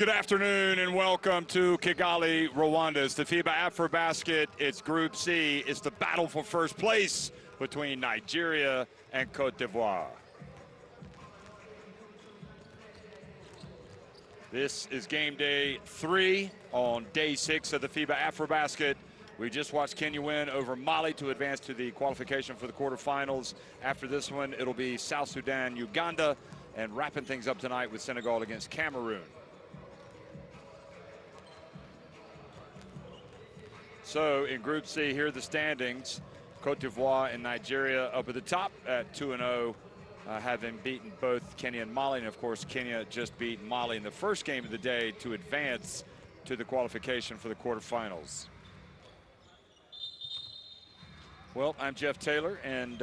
Good afternoon and welcome to Kigali, Rwanda. It's the FIBA AfroBasket. It's Group C. It's the battle for first place between Nigeria and Cote d'Ivoire. This is game day 3 on day 6 of the FIBA AfroBasket. We just watched Kenya win over Mali to advance to the qualification for the quarterfinals. After this one, it'll be South Sudan, Uganda, and wrapping things up tonight with Senegal against Cameroon. So in Group C, here are the standings. Cote d'Ivoire and Nigeria up at the top at 2-0, having beaten both Kenya and Mali. And of course, Kenya just beat Mali in the first game of the day to advance to the qualification for the quarterfinals. Well, I'm Jeff Taylor, and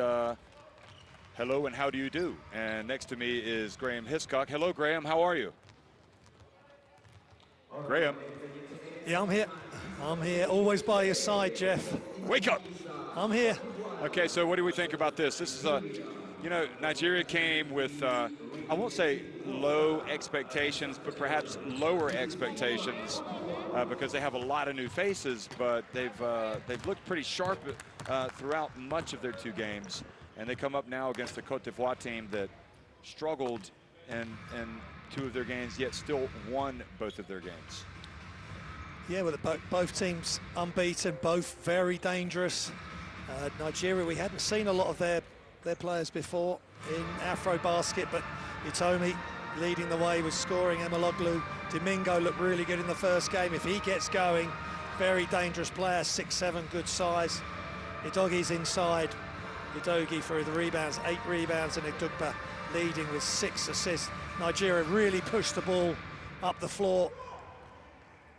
hello and how do you do? And next to me is Graham Hiscock. Hello, Graham, how are you? Graham. Yeah, I'm here. I'm here, always by your side, Jeff. Wake up. I'm here. Okay, so what do we think about this? This is you know, Nigeria came with, I won't say low expectations, but perhaps lower expectations because they have a lot of new faces, but they've looked pretty sharp throughout much of their 2 games. And they come up now against the Cote d'Ivoire team that struggled in 2 of their games, yet still won both of their games. Yeah, well, both teams unbeaten, both very dangerous. Nigeria, we hadn't seen a lot of their players before in AfroBasket, but Utomi leading the way was scoring. Emeloglu, Domingo looked really good in the first game. If he gets going, very dangerous player, 6'7", good size. Idogi's inside. Idogi for the rebounds, 8 rebounds, and Idugba leading with 6 assists. Nigeria really pushed the ball up the floor,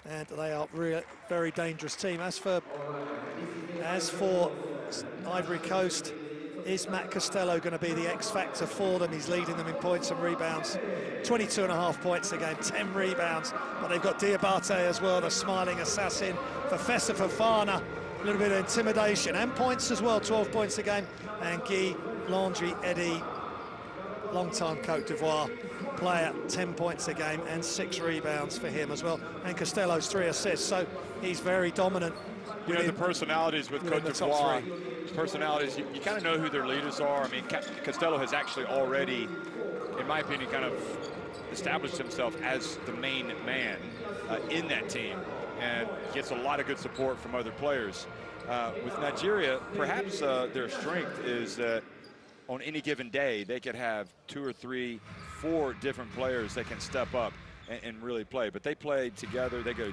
and they are really very dangerous team. As for Ivory Coast, is Matt Costello going to be the X factor for them? He's leading them in points and rebounds. 22.5 points a game, 10 rebounds. But they've got Diabate as well, the smiling assassin. Fafessa Fofana, a little bit of intimidation and points as well, 12 points a game. And Guy Landry Eddy, long-time Cote d'Ivoire player, 10 points a game and 6 rebounds for him as well. And Costello's 3 assists, so he's very dominant. You know, the personalities with Cote d'Ivoire, personalities, you kind of know who their leaders are. I mean, Costello has actually already, in my opinion, kind of established himself as the main man in that team, and gets a lot of good support from other players. With Nigeria, perhaps their strength is that on any given day, they could have 2 or 3, 4 different players that can step up and really play. But they play together. They go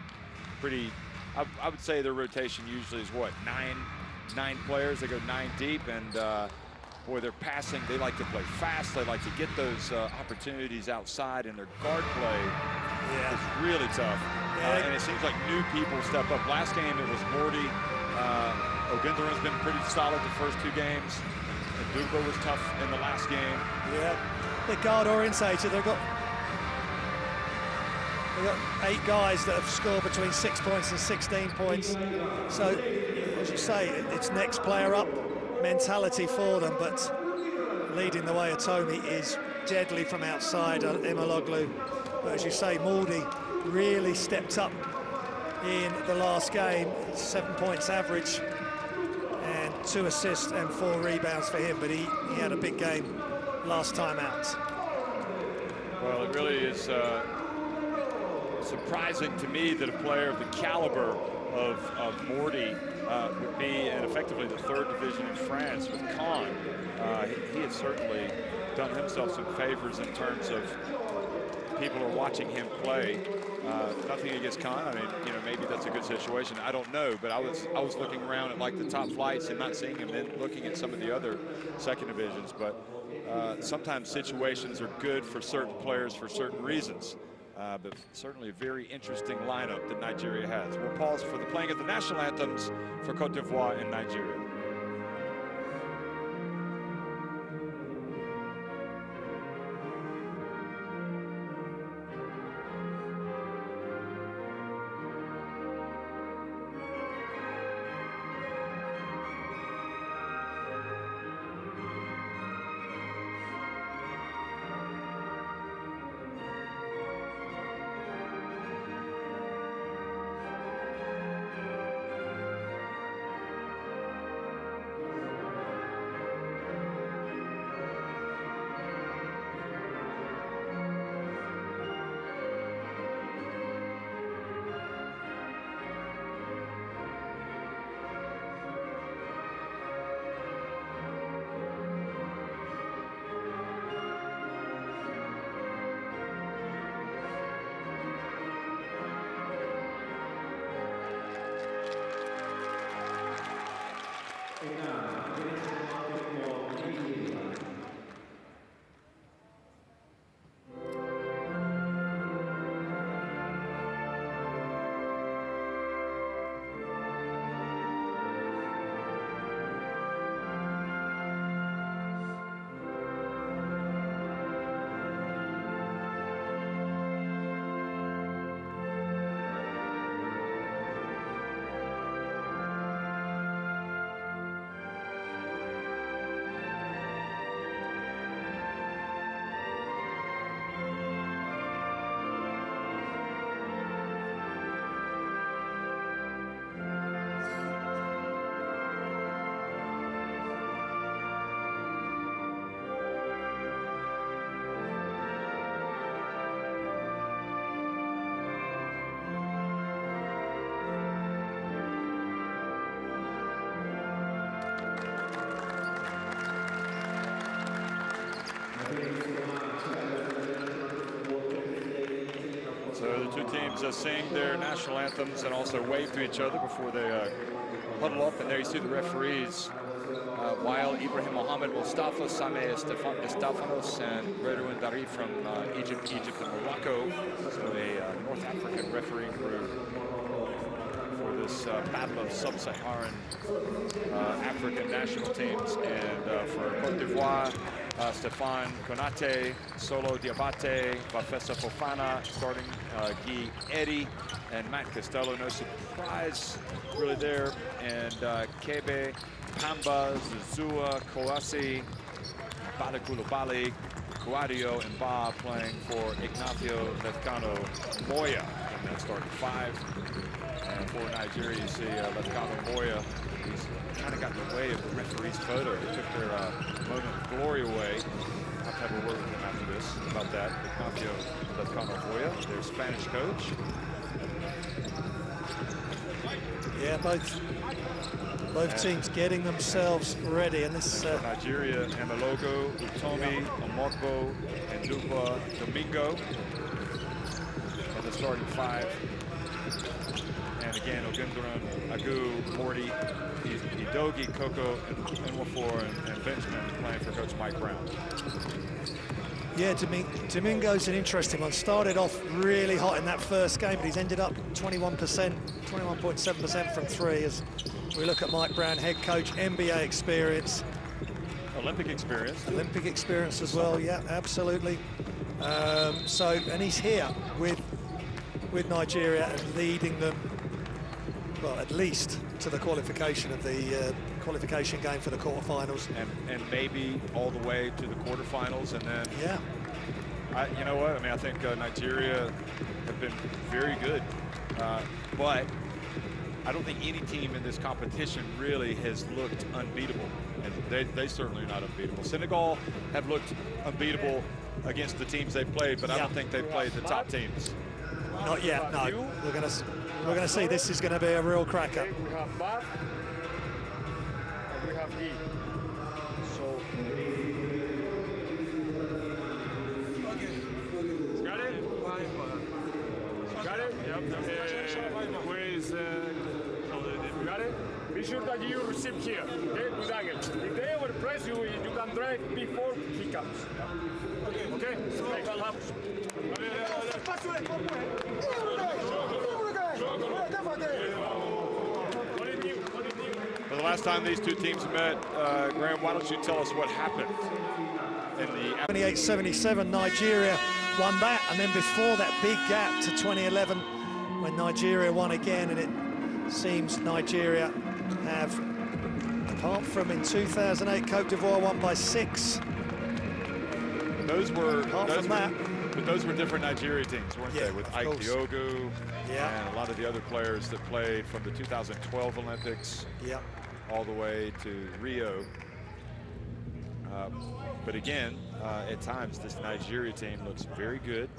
pretty, I would say their rotation usually is what, 9 players. They go 9 deep, and boy, they're passing. They like to play fast. They like to get those opportunities outside, and their guard play is really tough. And it seems like new people step up. Last game it was Morty. Ogundoran's been pretty solid the first 2 games. And Dubo was tough in the last game. Yeah, they're guard orientated. They've got 8 guys that have scored between 6 points and 16 points. So, as you say, it's next player up mentality for them, but leading the way, Utomi is deadly from outside, Emeloglu. But as you say, Mordi really stepped up in the last game, 7 points average, and 2 assists and 4 rebounds for him, but he had a big game last time out. Well, it really is surprising to me that a player of the caliber of Morty would be in effectively the 3rd division in France with Caen. He has certainly done himself some favors in terms of people are watching him play. Nothing against Caen. I mean, you know, maybe that's a good situation. I don't know, but I was looking around at like the top flights and not seeing him, then looking at some of the other 2nd divisions. But sometimes situations are good for certain players for certain reasons. But certainly a very interesting lineup that Nigeria has. We'll pause for the playing of the national anthems for Cote d'Ivoire and Nigeria. two teams sing their national anthems and also wave to each other before they huddle up. And there you see the referees, while Ibrahim Mohammed, Mustafa, Sameh Estefanos, and Redouane Dari from Egypt and Morocco. So a North African refereeing crew for this battle of sub-Saharan African national teams. And for Cote d'Ivoire, Stéphane Konate, Solo Diabate, Bafessa Fofana, starting Guy Eddy, and Matt Costello. No surprise really there. And Kebe, Pamba, Zuzua, Kouassi, Balakulubali, Guadio, and Ba playing for Ignacio Lefkano Moya in that starting five. And for Nigeria, you see Lefkano Moya. He's kind of got in the way of the referee's photo. They took their moment of glory away. I'll have a word with him after this about that. Ignacio Lefkano Moya, their Spanish coach. Yeah, both teams getting themselves ready, and this Nigeria, Emelogo, Utomi, Omokbo, and Dupa Domingo in the starting five. And again, Ogunduran, Agu, Morty, Idogi, Coco, and Nwafor, and Benjamin playing for Coach Mike Brown. Yeah, Domingo's an interesting one. Started off really hot in that first game, but he's ended up 21.7% from three. As we look at Mike Brown, head coach, NBA experience. Olympic experience as well, yeah, absolutely. And he's here with Nigeria and leading them, well, at least to the qualification of the qualification game for the quarterfinals, and maybe all the way to the quarterfinals, and then you know what? I mean, I think Nigeria have been very good, but I don't think any team in this competition really has looked unbeatable, and they certainly are not unbeatable. Senegal have looked unbeatable against the teams they've played, but I don't think they've played the top teams. Not yet, no. We're gonna see. This is gonna be a real cracker. We have Baf and we have E. So got it? Got it? Yep. Where is got it? Be sure that you receive here, okay? With Angel. If they overpress you, you can drive before he comes. Okay? Make that happen. For the last time these two teams met, Graham, why don't you tell us what happened in the 28-77, Nigeria won that, and then before that big gap to 2011 when Nigeria won again, and it seems Nigeria have, apart from in 2008, Cote d'Ivoire won by 6. Those were different Nigeria teams, weren't they? With Ike Diogu and a lot of the other players that played from the 2012 Olympics all the way to Rio. But again, at times this Nigeria team looks very good,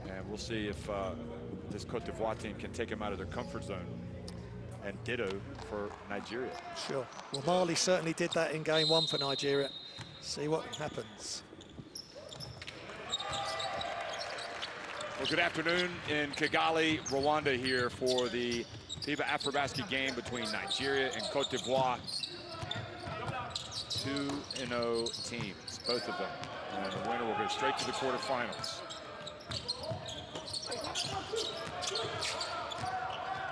and we'll see if this Cote d'Ivoire team can take them out of their comfort zone. And ditto for Nigeria. Sure. Well, Mali certainly did that in game one for Nigeria. See what happens. Well, good afternoon in Kigali, Rwanda here for the FIBA AfroBasket game between Nigeria and Cote d'Ivoire. 2-0 teams, both of them. And the winner will go straight to the quarterfinals.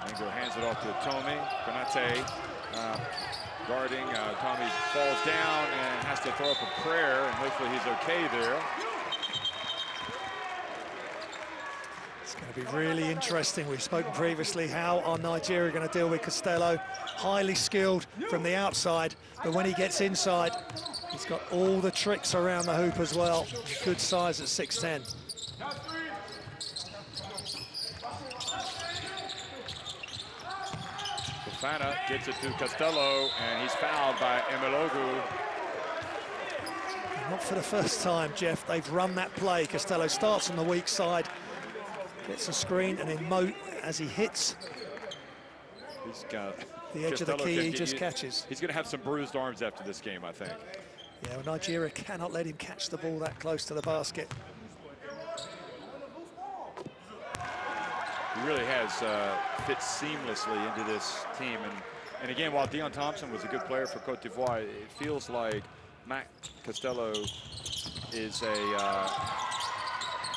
Domingo hands it off to Tommy. Konate guarding. Tommy falls down and has to throw up a prayer, and hopefully he's okay there. It's going to be really interesting. We've spoken previously, how are Nigeria going to deal with Costello? Highly skilled from the outside, but when he gets inside, he's got all the tricks around the hoop as well. Good size at 6'10". Fofana gets it to Costello, and he's fouled by Emelogu. Not for the first time, Jeff. They've run that play. Costello starts on the weak side, gets a screen, and then as he hits the edge of the key, he just catches. He's going to have some bruised arms after this game, I think. Yeah, well, Nigeria cannot let him catch the ball that close to the basket. He really has fit seamlessly into this team. And again, while Dion Thompson was a good player for Cote d'Ivoire, it feels like Mac Costello is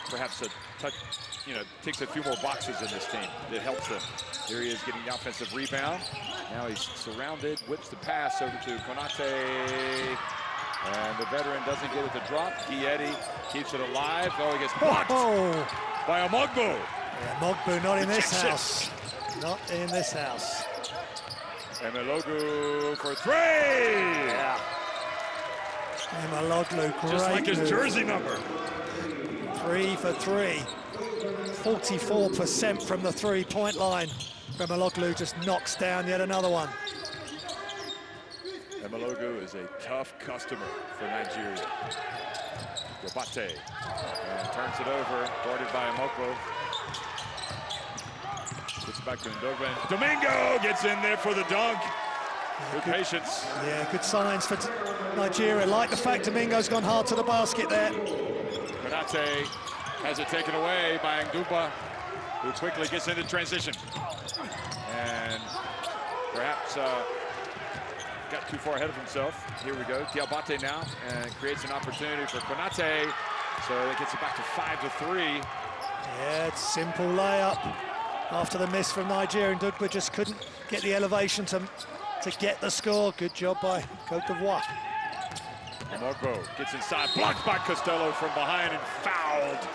perhaps a touch, ticks a few more boxes in this team that helps them. Here he is getting the offensive rebound. Now he's surrounded, whips the pass over to Konate. And the veteran doesn't get it to drop. Guietti keeps it alive. Oh, he gets blocked by Omogbo. Yeah, Mogbu not in this house. Not in this house. Emelogu for three. Yeah. Emelogu, great just like his move. jersey number. 3 for 3. 44% from the three-point line. Emelogu just knocks down yet another one. Emelogu is a tough customer for Nigeria. Yobate turns it over, guarded by Omogbo. Gets back to Ndogben. Domingo gets in there for the dunk. Good patience. Yeah, good signs for Nigeria. Like the fact Domingo's gone hard to the basket there. Konate has it taken away by Ngduba, who quickly gets into transition. And perhaps got too far ahead of himself. Here we go. Diabate now and creates an opportunity for Konate. So it gets it back to 5 to 3. Yeah, it's simple layup. After the miss from Nigeria, and Ndugba just couldn't get the elevation to get the score. Good job by Cote d'Ivoire. Omogbo gets inside, blocked by Costello from behind and fouled.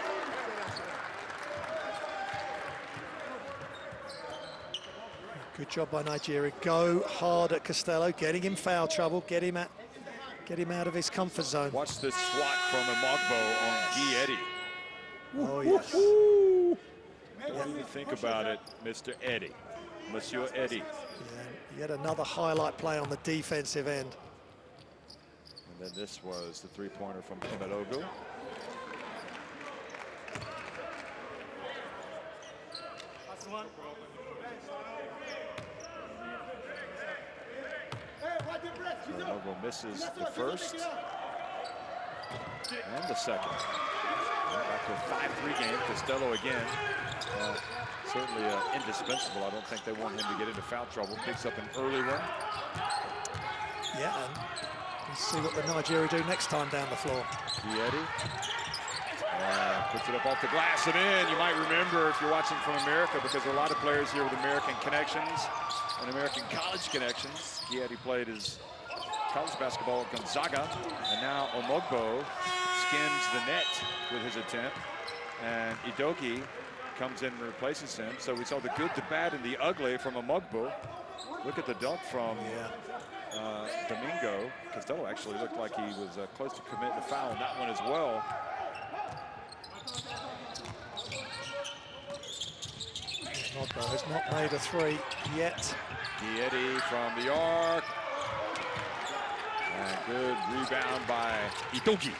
Good job by Nigeria. Go hard at Costello, getting him foul trouble, get him out of his comfort zone. Watch this swat from Omogbo on Guietti. Oh yes. Don't even think about it, Mr. Eddie, Monsieur Eddie. Yeah, yet another highlight play on the defensive end. And then this was the three-pointer from Emelogu. Emelogu misses the first and the second. Back to a 5-3 game. Costello again. Certainly indispensable. I don't think they want him to get into foul trouble. Picks up an early one. Yeah, and let's see what the Nigeria do next time down the floor. Guietti puts it up off the glass and in. You might remember if you're watching from America, because there are a lot of players here with American connections and American college connections. Guietti played his college basketball at Gonzaga, and now Omogbo skims the net with his attempt, and Idoki comes in and replaces him. So we saw the good, the bad, and the ugly from Omogbo. Look at the dunk from Domingo. Costello actually looked like he was close to committing a foul on that one as well. Omogbo has not made a three yet. Guietti from the arc. And good rebound by Idoki.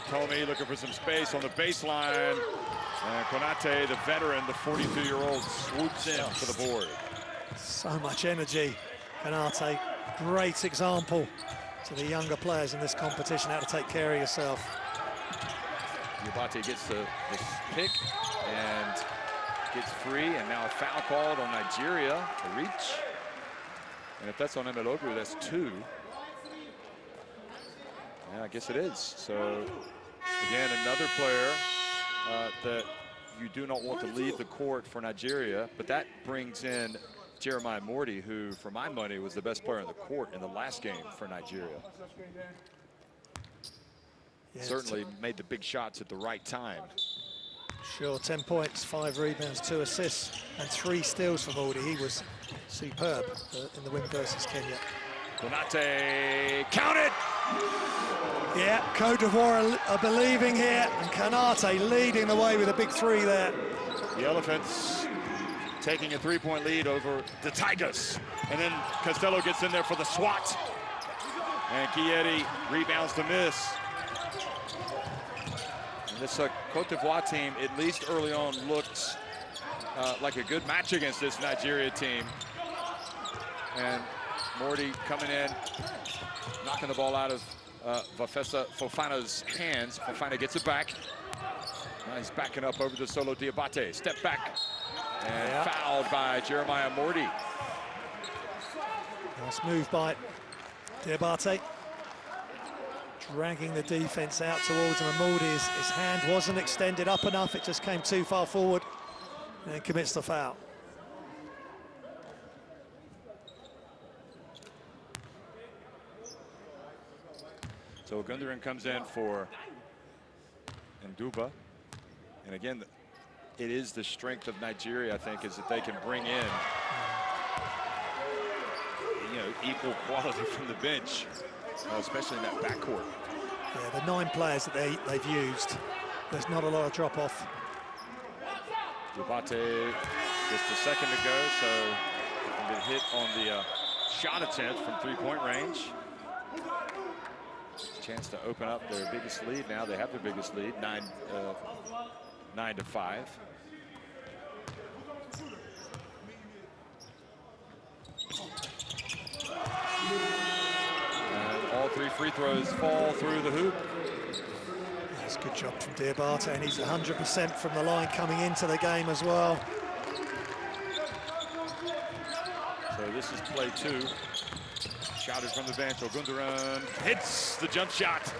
Tommy looking for some space on the baseline. And Konate, the veteran, the 42-year-old, swoops in for the board. So much energy. Konate, great example to the younger players in this competition, how to take care of yourself. Yobate gets the pick and gets free, and now a foul called on Nigeria, a reach. And if that's on Emelogu, that's 2. Yeah, I guess it is. So, again, another player that you do not want to leave the court for Nigeria, but that brings in Jeremiah Morty, who, for my money, was the best player on the court in the last game for Nigeria. Yeah, certainly made the big shots at the right time. Sure, 10 points, 5 rebounds, 2 assists, and 3 steals for Morty. He was superb in the win versus Kenya. Konate, count it! Yeah, Cote d'Ivoire are believing here, and Konate leading the way with a big 3 there. The Elephants taking a 3-point lead over the Tigers. And then Costello gets in there for the swat. And Guietti rebounds to miss. And this Cote d'Ivoire team, at least early on, looked like a good match against this Nigeria team. And Morty coming in, knocking the ball out of Vafesa Fofana's hands. Fofana gets it back. Now he's backing up over to Solo Diabate. Step back. And fouled by Jeremiah Morty. Nice move by Diabate. Dragging the defense out towards him. And Morty, his hand wasn't extended up enough. It just came too far forward and commits the foul. So Gundogan comes in for Nduba. And again, it is the strength of Nigeria, I think, is that they can bring in, equal quality from the bench, especially in that backcourt. Yeah, the 9 players that they've used, there's not a lot of drop-off. Diabate just a second to go, so they get hit on the shot attempt from three-point range. Chance to open up their biggest lead now. They have their biggest lead, 9-5. And all 3 free throws fall through the hoop. That's a good job from Diabate, and he's 100% from the line coming into the game as well. So this is play 2. Shouted from the bench. Ogunduran hits the jump shot.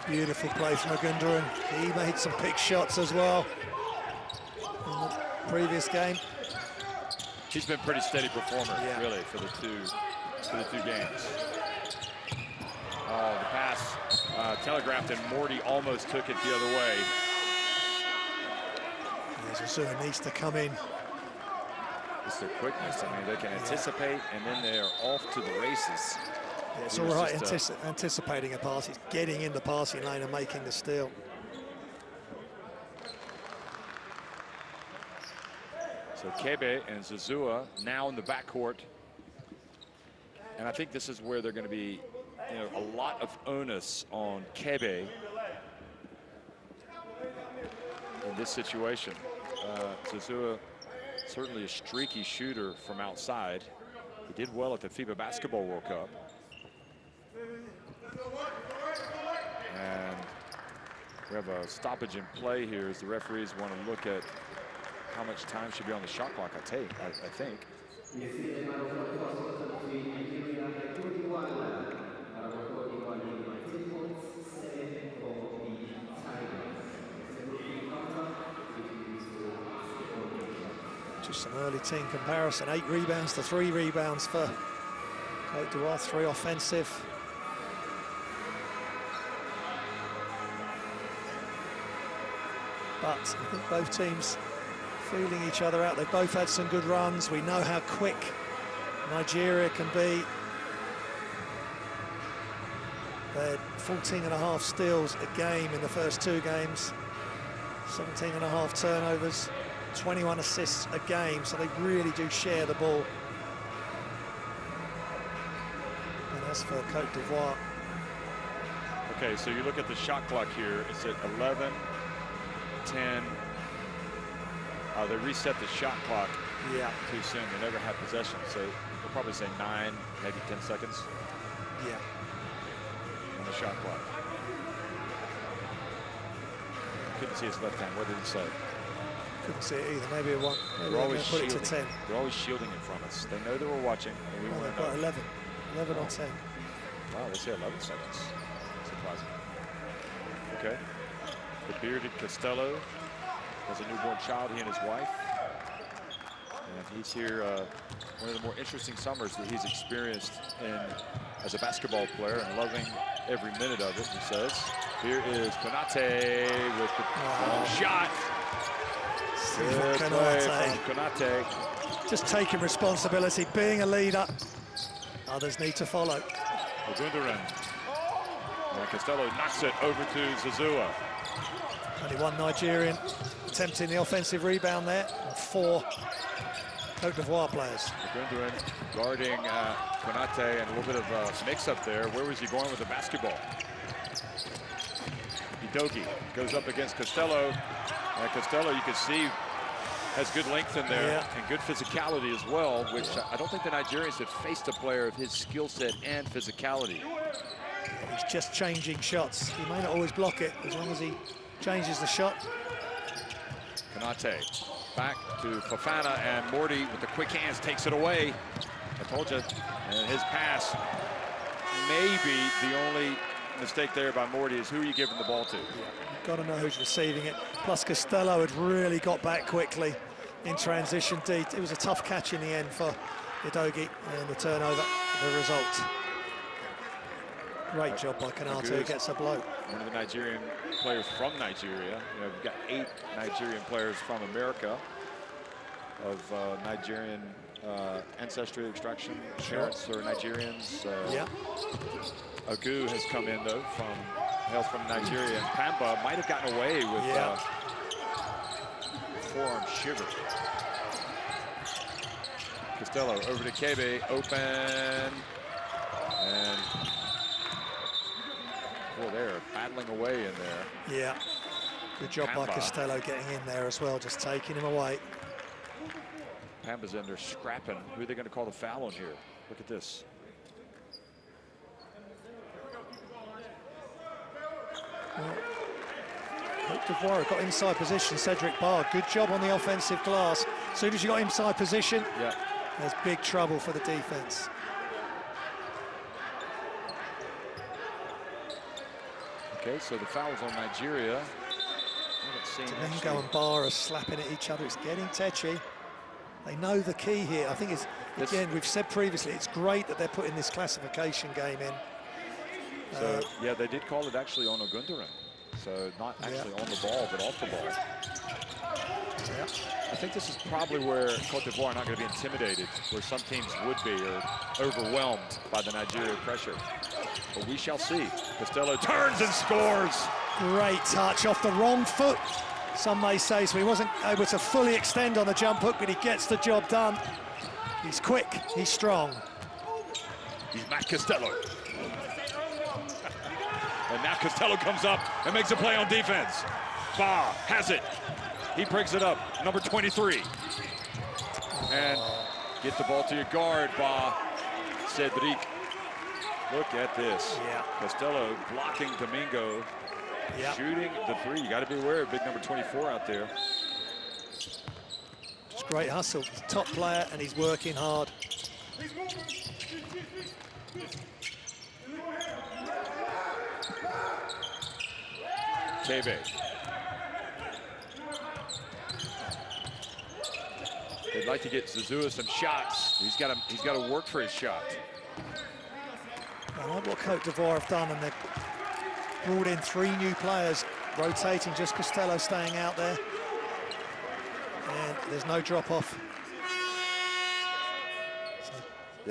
Beautiful play from Ogunduran. He made some big shots as well in the previous game. He's been pretty steady performer, really, for the two games. Oh, the pass telegraphed, and Morty almost took it the other way. Zazua needs to come in. It's their quickness. I mean, they can anticipate, and then they are off to the races. Yeah, it's all right anticipating a pass. It's getting in the passing lane and making the steal. So Kebe and Zazua now in the backcourt. And I think this is where they're going to be, a lot of onus on Kebe in this situation. Zazua, certainly a streaky shooter from outside. He did well at the FIBA Basketball World Cup. And we have a stoppage in play here as the referees want to look at how much time should be on the shot clock, I think. Just some early team comparison. 8 rebounds to 3 rebounds for Cote d'Ivoire, 3 offensive. But I think both teams feeling each other out. They've both had some good runs. We know how quick Nigeria can be. They had 14.5 steals a game in the first 2 games, 17.5 turnovers, 21 assists a game, so they really do share the ball. And as for Cote d'Ivoire. Okay, so you look at the shot clock here. It's at 11, 10. They reset the shot clock too soon. They never had possession, so they'll probably say 9, maybe 10 seconds. Yeah. On the shot clock. Couldn't see his left hand. What did he say? Couldn't see it either. Maybe it won't. Maybe they're always put it to 10. They're always shielding it from us. They know that we're watching, and we want to know. 11. 11 or 10. Wow, they say 11 seconds. Surprising. Okay. The bearded Costello has a newborn child, he and his wife. And he's here, one of the more interesting summers that he's experienced as a basketball player, and loving every minute of it, he says. Here is Konate with the shot. Good play from Konate. Just taking responsibility, being a leader. Others need to follow. Ogunduran. And Costello knocks it over to Zazua. Only 1 Nigerian attempting the offensive rebound there, and 4 Cote d'Ivoire players. Ogunduran guarding Konate, and a little bit of a mix-up there. Where was he going with the basketball? Idogi goes up against Costello. And Costello, you can see Has good length in there and good physicality as well, which I don't think the Nigerians have faced a player of his skill set and physicality. He's just changing shots. He may not always block it as long as he changes the shot. Konate back to Fofana, and Morty with the quick hands takes it away. I told you, and his pass, maybe the only mistake there by Morty is who are you giving the ball to? Yeah, you've got to know who's receiving it. Plus Costello had really got back quickly in transition. It was a tough catch in the end for Udogie, and the turnover, the result. Great job by Konate, who gets a blow. One of the Nigerian players from Nigeria. You know, we've got 8 Nigerian players from America of Nigerian ancestry, extraction. Parents are Nigerians. Agu has come in though hails from Nigeria, and Pamba might have gotten away with forearm shiver. Costello over to Kebe, open, and they're battling away in there. Yeah, good job by Costello getting in there as well, just taking him away. Pamba's in there scrapping. Who are they going to call the foul on here? Look at this. Well, Cote d'Ivoire got inside position. Cedric Barr, good job on the offensive glass. As soon as you got inside position, there's big trouble for the defense. Okay, so the foul's on Nigeria. Domingo and Barr are slapping at each other. It's getting tetchy. They know the key here. I think it's, again, we've said previously, it's great that they're putting this classification game in. So, yeah, they did call it actually on Ogundaran. So not actually on the ball, but off the ball. I think this is probably where Cote d'Ivoire are not going to be intimidated, where some teams would be, or overwhelmed by the Nigeria pressure. But we shall see. Costello turns and scores. Great touch off the wrong foot, some may say, so he wasn't able to fully extend on the jump hook, but he gets the job done. He's quick, he's strong. He's Matt Costello. And now Costello comes up and makes a play on defense. Ba has it. He brings it up, number 23. And get the ball to your guard, Ba. Cedric. Look at this. Costello blocking Domingo. Shooting the three. You got to be aware of big number 24 out there. It's great hustle. He's a top player and he's working hard. Kebe. They'd like to get Zazua some shots. He's got to work for his shot. I like what Cote d'Ivoire have done, and they've brought in 3 new players, rotating, just Costello staying out there. And there's no drop off.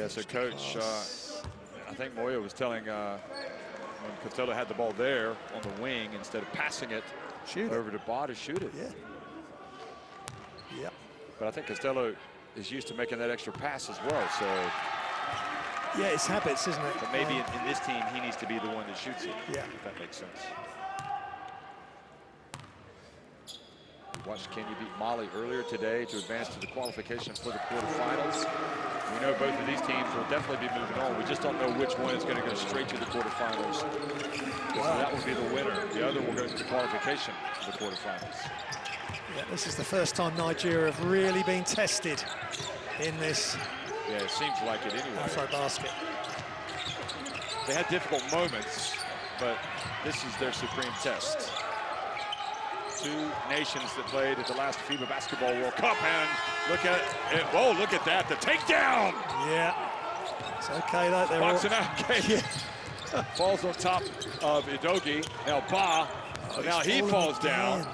So Coach, I think Moya was telling when Costello had the ball there on the wing, instead of passing it over to Ba to shoot it. But I think Costello is used to making that extra pass as well, so. Yeah, it's habits, isn't it? But maybe in this team, he needs to be the one that shoots it. If that makes sense. We watched Kenya beat Mali earlier today to advance to the qualification for the quarterfinals. We know both of these teams will definitely be moving on. We just don't know which one is going to go straight to the quarterfinals. So that will be the winner. The other will go to the qualification for the quarterfinals. Yeah, this is the first time Nigeria have really been tested in this. Yeah, it seems like it anyway. AfroBasket. They had difficult moments, but this is their supreme test. 2 nations that played at the last FIBA Basketball World Cup, and look at it. Whoa, look at that, the takedown! It's okay though. They're boxing out, okay. Falls on top of Udogie. Now Ba, now he falls down.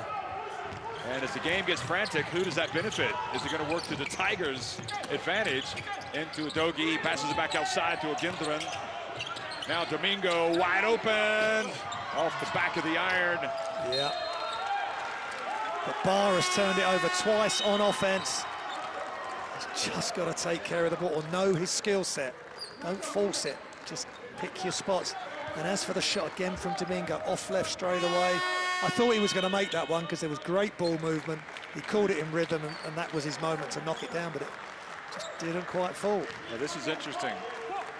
And as the game gets frantic, who does that benefit? Is it going to work to the Tigers' advantage? Into Udogie, passes it back outside to Ogundaran. Now Domingo wide open, off the back of the iron. But Barr has turned it over twice on offense. He's just got to take care of the ball, or know his skill set. Don't force it, just pick your spots. And as for the shot again from Domingo, off left straight away. I thought he was going to make that one because there was great ball movement he called it in rhythm, and that was his moment to knock it down, but it just didn't quite fall. Now, this is interesting.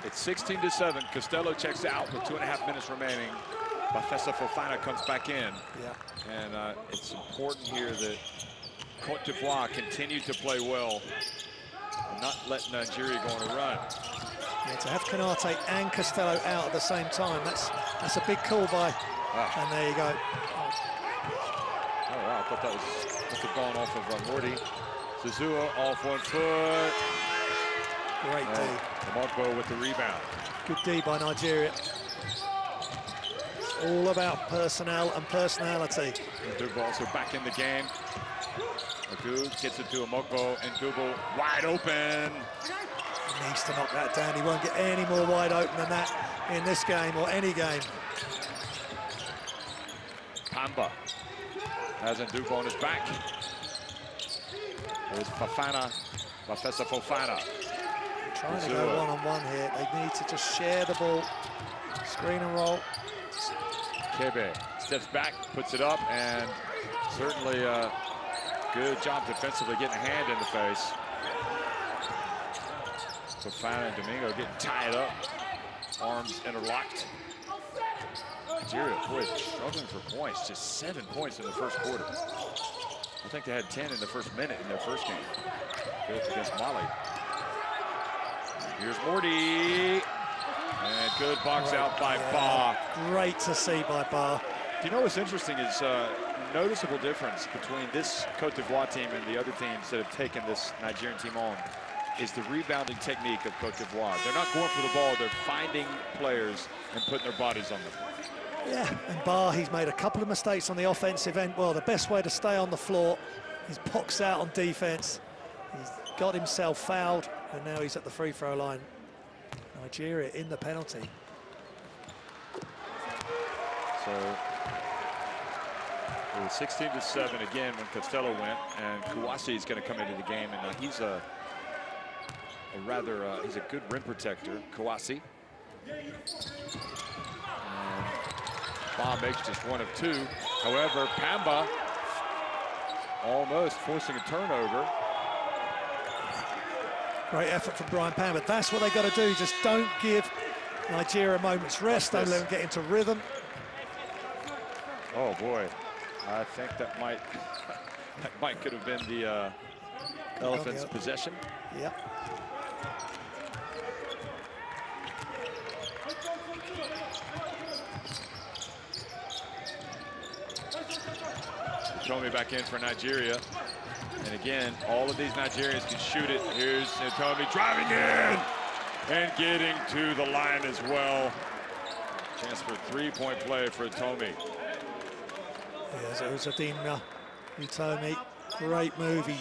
It's 16-7. Costello checks out with 2.5 minutes remaining. Bafessa Fofana comes back in. Yeah. And it's important here that Cote d'Ivoire continue to play well and not let Nigeria go on a run. Yeah, to have Konate and Costello out at the same time, that's a big call by, and there you go. Oh, wow, I thought that must have gone off of Morty. Zazua off 1 foot. Great D. Mogbo with the rebound. Good D by Nigeria. It's all about personnel and personality. Ndugbo also back in the game. Agu gets it to Mogbo, and Ndugbo wide open. He needs to knock that down. He won't get any more wide open than that in this game or any game. Pamba has Ndugbo on his back. There's Fofana, Bafessa Fofana. Trying to go one-on-one here. They need to just share the ball. Screen and roll. Kebe steps back, puts it up, and certainly a good job defensively getting a hand in the face. Fofana and Domingo getting tied up, arms interlocked. Nigeria, boy, struggling for points, just 7 points in the first quarter. I think they had 10 in the first minute in their first game against Mali. Here's Morty, and good box out by Ba. Great to see by Ba. Do you know what's interesting is noticeable difference between this Cote d'Ivoire team and the other teams that have taken this Nigerian team on is the rebounding technique of Cote d'Ivoire. They're not going for the ball, they're finding players and putting their bodies on them. Yeah, and Ba, he's made a couple of mistakes on the offensive end. Well, the best way to stay on the floor is box out on defense. He's got himself fouled, and now he's at the free throw line. Nigeria in the penalty. So it was 16-7 again when Costello went, and Kouassi is going to come into the game, and he's he's a good rim protector, Kouassi. Ba makes just 1 of 2. However, Pamba almost forcing a turnover. Great effort from Brian Pamba. That's what they got to do. Just don't give Nigeria a moment's rest. Don't let them get into rhythm. Oh boy, I think that might could have been the Elephants' possession. Yeah. Tommy back in for Nigeria. And again, all of these Nigerians can shoot it. Here's Tommy driving in and getting to the line as well. Chance for a 3-point play for Tommy. Yeah, so Zadina Utomi, great move. You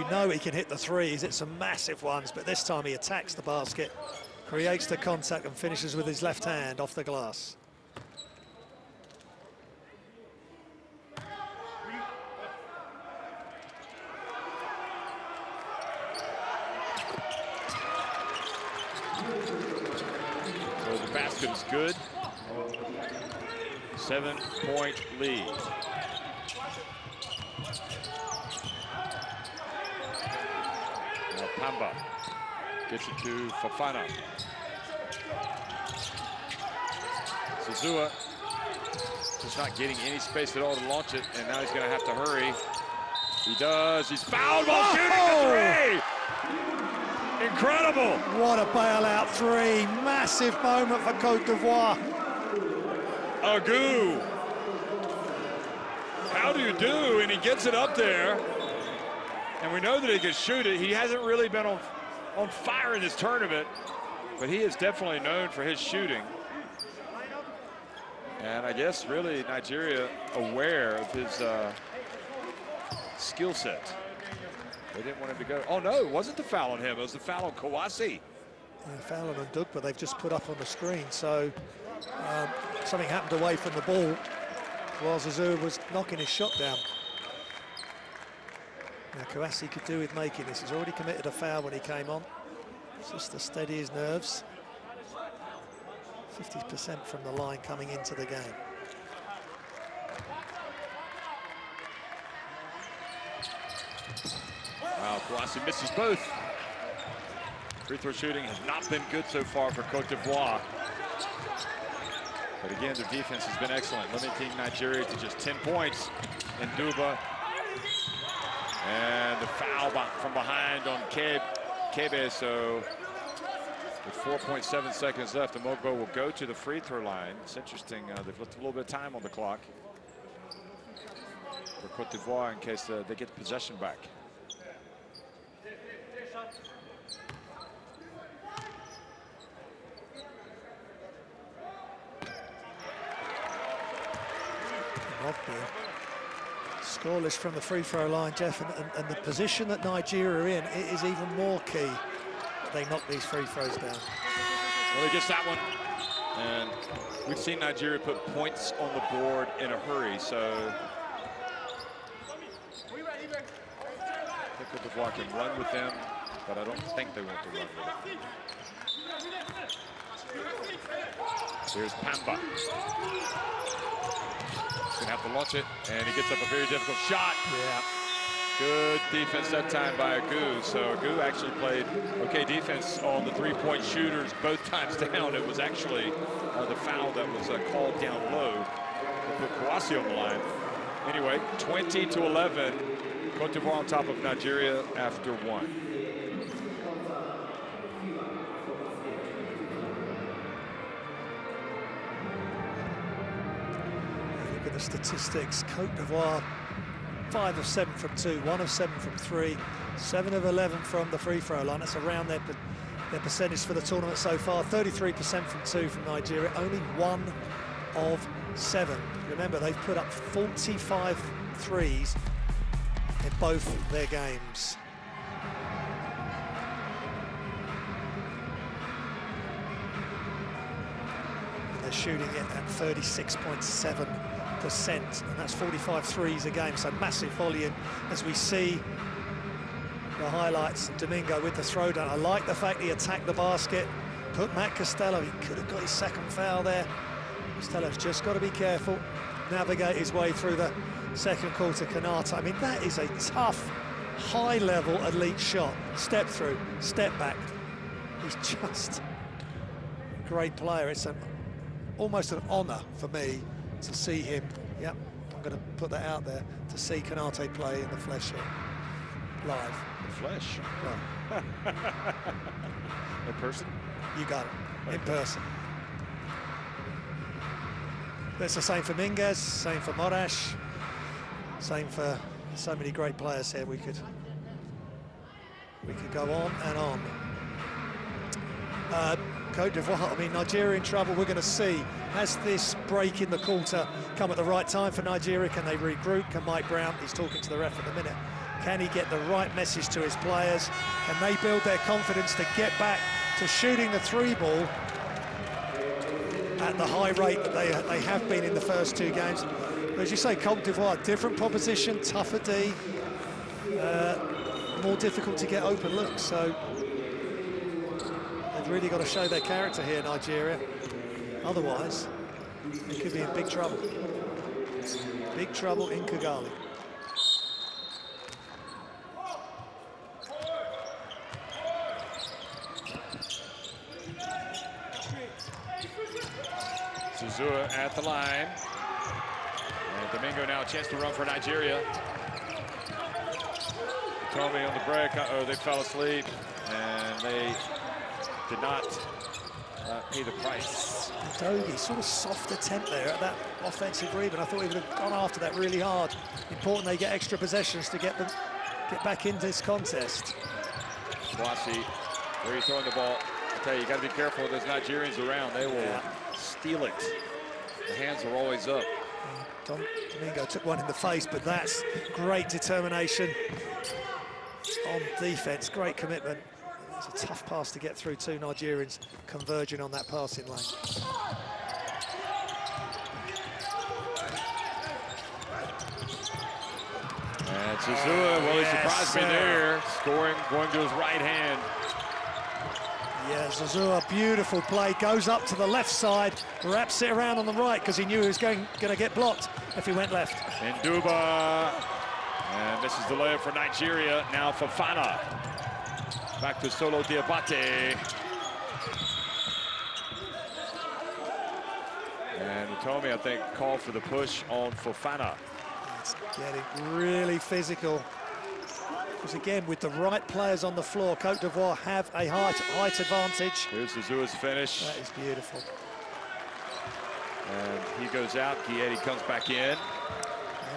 know he can hit the threes. It's some massive ones, but this time he attacks the basket, creates the contact and finishes with his left hand off the glass. So the basket is good. 7-point lead. Now Pamba gets it to Fofana. Zazua just not getting any space at all to launch it, and now he's going to have to hurry. He does. He's fouled while shooting the three. Incredible. What a bailout three. Massive moment for Cote d'Ivoire. Agu. How do you do? And he gets it up there. And we know that he can shoot it. He hasn't really been on fire in this tournament, but he is definitely known for his shooting. And I guess really Nigeria aware of his skill set. They didn't want him to go. Oh no, it wasn't the foul on him. It was the foul on Kouassi. Yeah, foul on Ndugbo, they've just put up on the screen. So something happened away from the ball while Zazua was knocking his shot down. Now Kouassi could do with making this. He's already committed a foul when he came on. It's just to steady his nerves. 50% from the line coming into the game. Wow, Kouassi misses both. Free throw shooting has not been good so far for Cote d'Ivoire. But again, their defense has been excellent, limiting Nigeria to just 10 points. And Duba. And the foul from behind on Kebe. So with 4.7 seconds left, Amogbo will go to the free throw line. It's interesting, they've left a little bit of time on the clock for Cote d'Ivoire in case they get the possession back. Scoreless from the free throw line, Jeff, and the position that Nigeria are in, it is even more key that they knock these free throws down. Well, he gets that one, and we've seen Nigeria put points on the board in a hurry, so I think Cote d'Ivoire can run with them, but I don't think they want to run with it. Here's Pamba. Gonna have to launch it, and he gets up a very difficult shot. Yeah. Good defense that time by Agu. So Agu actually played okay defense on the three-point shooters both times down. It was actually the foul that was called down low to put Kouassi on the line. Anyway, 20-11, Cote d'Ivoire on top of Nigeria after one. The statistics, Cote d'Ivoire 5 of 7 from 2, 1 of 7 from 3, 7 of 11 from the free throw line. That's around their percentage for the tournament so far. 33% from 2 from Nigeria, only 1 of 7. Remember, they've put up 45 threes in both their games. They're shooting it at 36.7%, and that's 45 threes a game, so massive volume. As we see the highlights, Domingo with the throwdown. I like the fact he attacked the basket, put Matt Costello, he could have got his second foul there. Costello's just got to be careful, navigate his way through the second quarter. Konate, I mean, that is a tough, high-level elite shot. Step through, step back. He's just a great player. It's almost an honor for me to see him. Yep, I'm going to put that out there, to see Konate play in the flesh here, live. The flesh? Well, in person? You got it, in person. That's the same for Minguez, same for Morash, same for so many great players here. We could go on and on. Cote d'Ivoire, I mean, Nigeria in trouble. We're going to see, has this break in the quarter come at the right time for Nigeria? Can they regroup? Can Mike Brown, he's talking to the ref at the minute, can he get the right message to his players? Can they build their confidence to get back to shooting the three ball at the high rate that they have been in the first two games? But as you say, Cote d'Ivoire, different proposition, tougher D, more difficult to get open looks. So they've really got to show their character here, Nigeria. Otherwise, they could be in big trouble. Big trouble in Kigali. Zuzua at the line. And Domingo now a chance to run for Nigeria. Tommy on the break. Uh-oh, they fell asleep. And they did not pay the price. Dogi, sort of soft attempt there at that offensive rebound. I thought he would have gone after that really hard. Important they get extra possessions to get back into this contest. Kouassi, where are you throwing the ball? I tell you, you got to be careful with those Nigerians around. They will steal it. The hands are always up. Domingo took one in the face, but that's great determination on defense, great commitment. It's a tough pass to get through, two Nigerians converging on that passing lane. And Zuzua, well, he surprised me there, scoring, going to his right hand. Yeah, Zuzua, beautiful play, goes up to the left side, wraps it around on the right because he knew he was going to get blocked if he went left. And Duba, And this is the layup for Nigeria. Now Fofana. Back to Solo Diabate. And Utomi, I think, called for the push on Fofana. It's getting really physical. Because again, with the right players on the floor, Cote d'Ivoire have a height advantage. Here's Zuzua's finish. That is beautiful. And he goes out, Guietti comes back in. Yeah,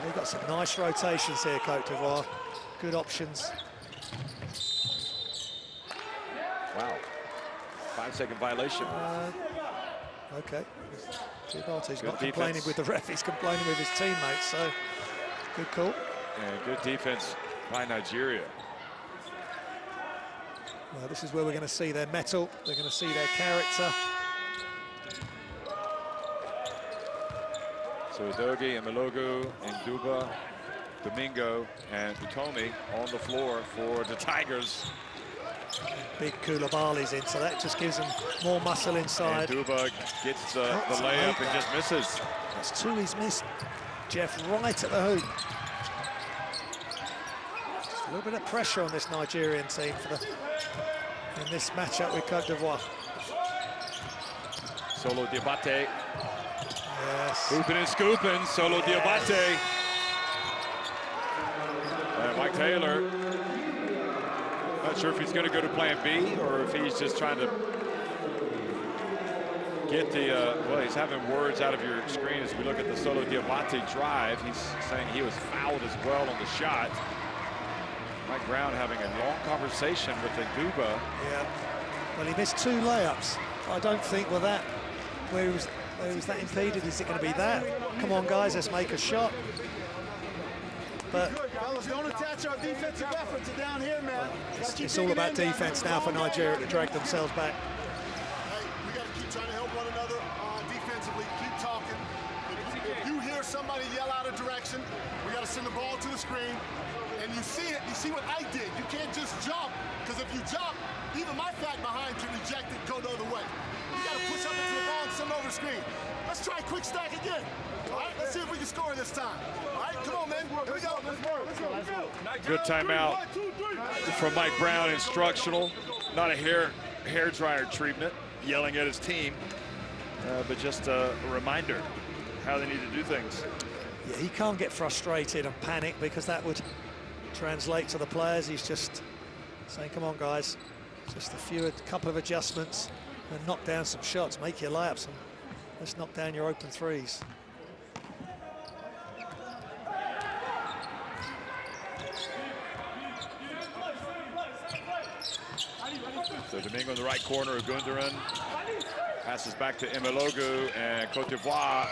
they've got some nice rotations here, Cote d'Ivoire. Good options. Wow. 5-second violation. Okay. Diabate's not defense. complaining with the ref, he's complaining with his teammates, so good call. And good defense by Nigeria. Well, this is where we're going to see their mettle, they're going to see their character. So Udogi, Emelogu, Nduba, Domingo, and Utomi on the floor for the Tigers. Big Koulibaly's in, so that just gives them more muscle inside. And Nduba gets the layup and just misses. That's two he's missed. Jeff right at the hoop. Just a little bit of pressure on this Nigerian team in this matchup with Cote d'Ivoire. Solo Diabate. Yes. Hooping and scooping, Solo Diabate. And Mike Taylor, not sure if he's going to go to plan B or if he's just trying to get the, well, he's having words out of your screen as we look at the Solo Diabate drive. He's saying he was fouled as well on the shot. Mike Brown having a long conversation with Nduba. Yeah. Well, he missed two layups. I don't think where he was that impeded. Is it going to be that? Come on, guys, let's make a shot. But fellas, don't attach our defensive effort to down here, man. It's all about defense now for Nigeria to drag themselves back. Hey, we got to keep trying to help one another defensively. Keep talking. If you hear somebody yell out a direction, we got to send the ball to the screen. And you see it. You see what I did. You can't just jump, because if you jump, even my fat behind can reject it, go the other way. You got to push up into the ball and send over the screen. Let's try quick stack again. All right, let's see if we can score this time. All right, come on, man. Here we go. Let's go. Good timeout from Mike Brown, instructional. Not a hair dryer treatment, yelling at his team, but just a reminder how they need to do things. Yeah, he can't get frustrated and panic, because that would translate to the players. He's just saying, come on, guys, just a couple of adjustments and knock down some shots, make your layups, and let's knock down your open threes. So Domingo in the right corner of Gundogan. Passes back to Emelogu, and Cote d'Ivoire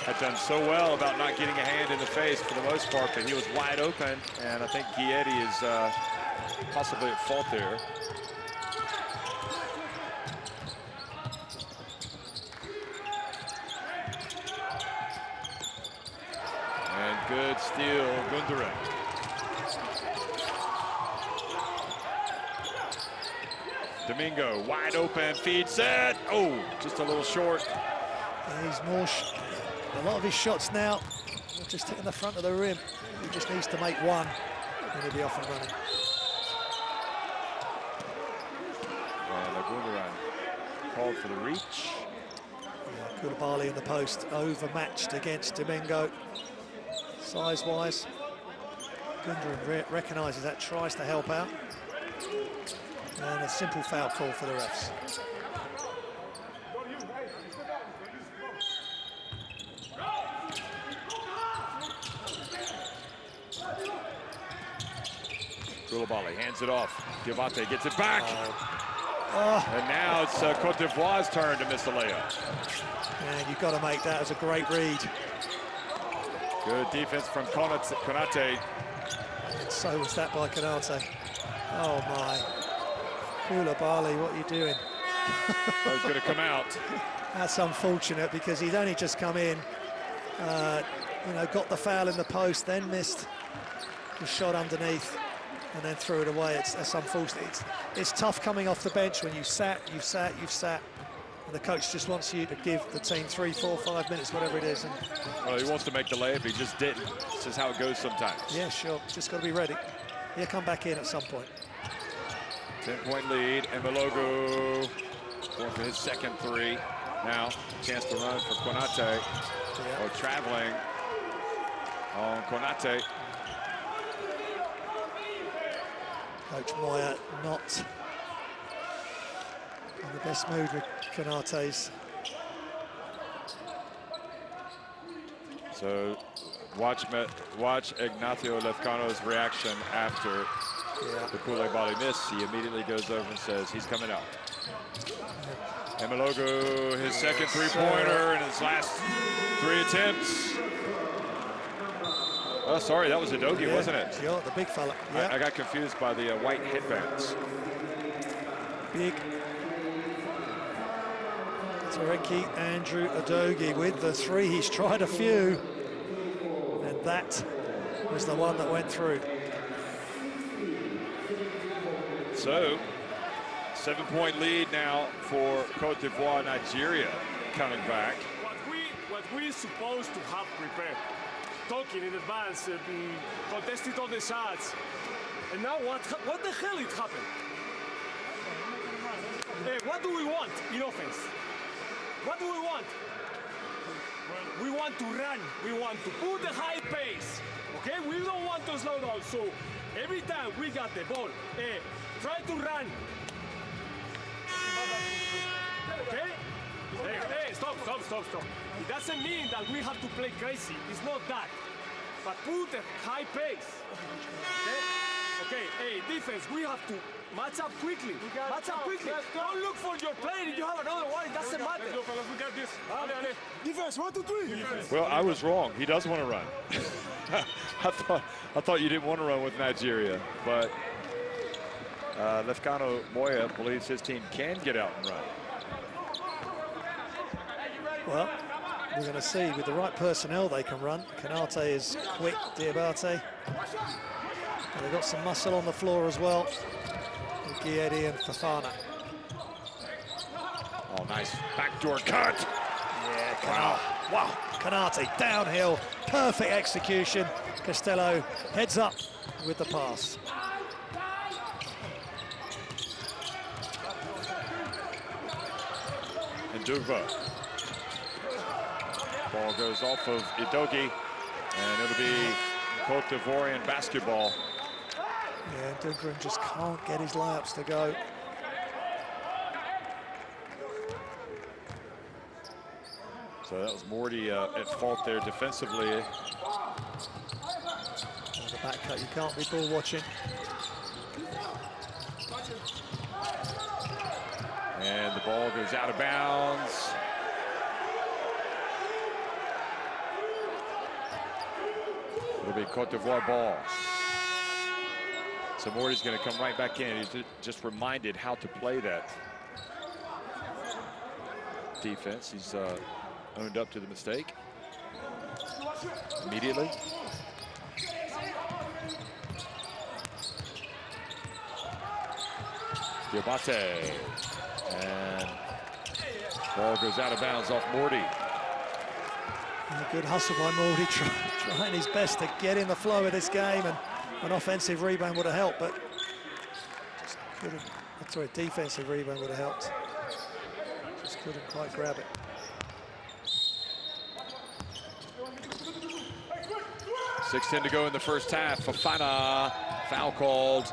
had done so well about not getting a hand in the face for the most part, but he was wide open, and I think Guietti is possibly at fault there. And good steal, Gundogan. Domingo, wide open, feed set. Oh, just a little short. And he's a lot of his shots now are just hitting the front of the rim. He just needs to make one, and he'll be off and running. And Gundogan called for the reach. Yeah, Koulibaly in the post, overmatched against Domingo, size-wise. Gundogan recognises that, tries to help out. And a simple foul call for the refs. Koulibaly hands it off. Diabate gets it back. And now it's Cote d'Ivoire's turn to miss the layup. And you've got to make that as a great read. Good defense from Konate. So was that by Konate. Oh my. Koulibaly, what are you doing? Oh, he's going to come out. That's unfortunate, because he'd only just come in, you know, got the foul in the post, then missed the shot underneath, and then threw it away. That's unfortunate. It's tough coming off the bench when you've sat, And the coach just wants you to give the team 3, 4, 5 minutes, whatever it is. And well, he wants to make the layup, he just didn't. This is how it goes sometimes. yeah, sure. Just got to be ready. He'll come back in at some point. 10-point lead, Malogu going for his second three. Now, chance to run for Konate. Yeah. Or traveling on Konate. Coach Moya not in the best mood with Konate's. So watch Ignacio Lefcano's reaction after the Koulibaly miss. He immediately goes over and says he's coming out. Malogu, his second three-pointer in his last 3 attempts. Oh, sorry, that was Udogie, wasn't it? Sure, the big fella. Yeah. I got confused by the white headbands. Big. Tareki Andrew Udogie with the three. He's tried a few, and that was the one that went through. So, 7-point lead now for Cote d'Ivoire. Nigeria coming back. What we supposed to have prepared, talking in advance, contesting all the shots, and now what the hell it happened? What do we want in offense? What do we want? We want to run. We want to put a high pace. Okay? We don't want to slow down. So every time we got the ball, try to run. Okay? Hey, stop. It doesn't mean that we have to play crazy. It's not that. But put a high pace. Okay, hey, defense, we have to match up quickly. Don't look for your play. If you have another one, it doesn't matter. We got this. Defense, 1, 2, 3. Well, I was wrong. He does want to run. I thought you didn't want to run with Nigeria, but Lefcano Moya believes his team can get out and run. Well, we're going to see with the right personnel they can run. Konate is quick, Diabate. And they've got some muscle on the floor as well. Guedi and Fofana. Oh, nice backdoor cut. Yeah, wow. Konate downhill, perfect execution. Costello heads up with the pass. And Dugba. Ball goes off of Udogie, and it'll be Cote d'Ivoirian basketball. Yeah, Dugren just can't get his layups to go. So that was Morty at fault there defensively. And the back cut, you can't be ball watching. And the ball goes out of bounds. It'll be Cote d'Ivoire ball. So Morty's going to come right back in. He's just reminded how to play that defense. He's owned up to the mistake immediately. Diabate. And ball goes out of bounds off Morty. And a good hustle by Morty, trying his best to get in the flow of this game, and an offensive rebound would have helped, but just couldn't. Sorry, defensive rebound would have helped. Just couldn't quite grab it. .6:10 to go in the first half. Fofana, foul called.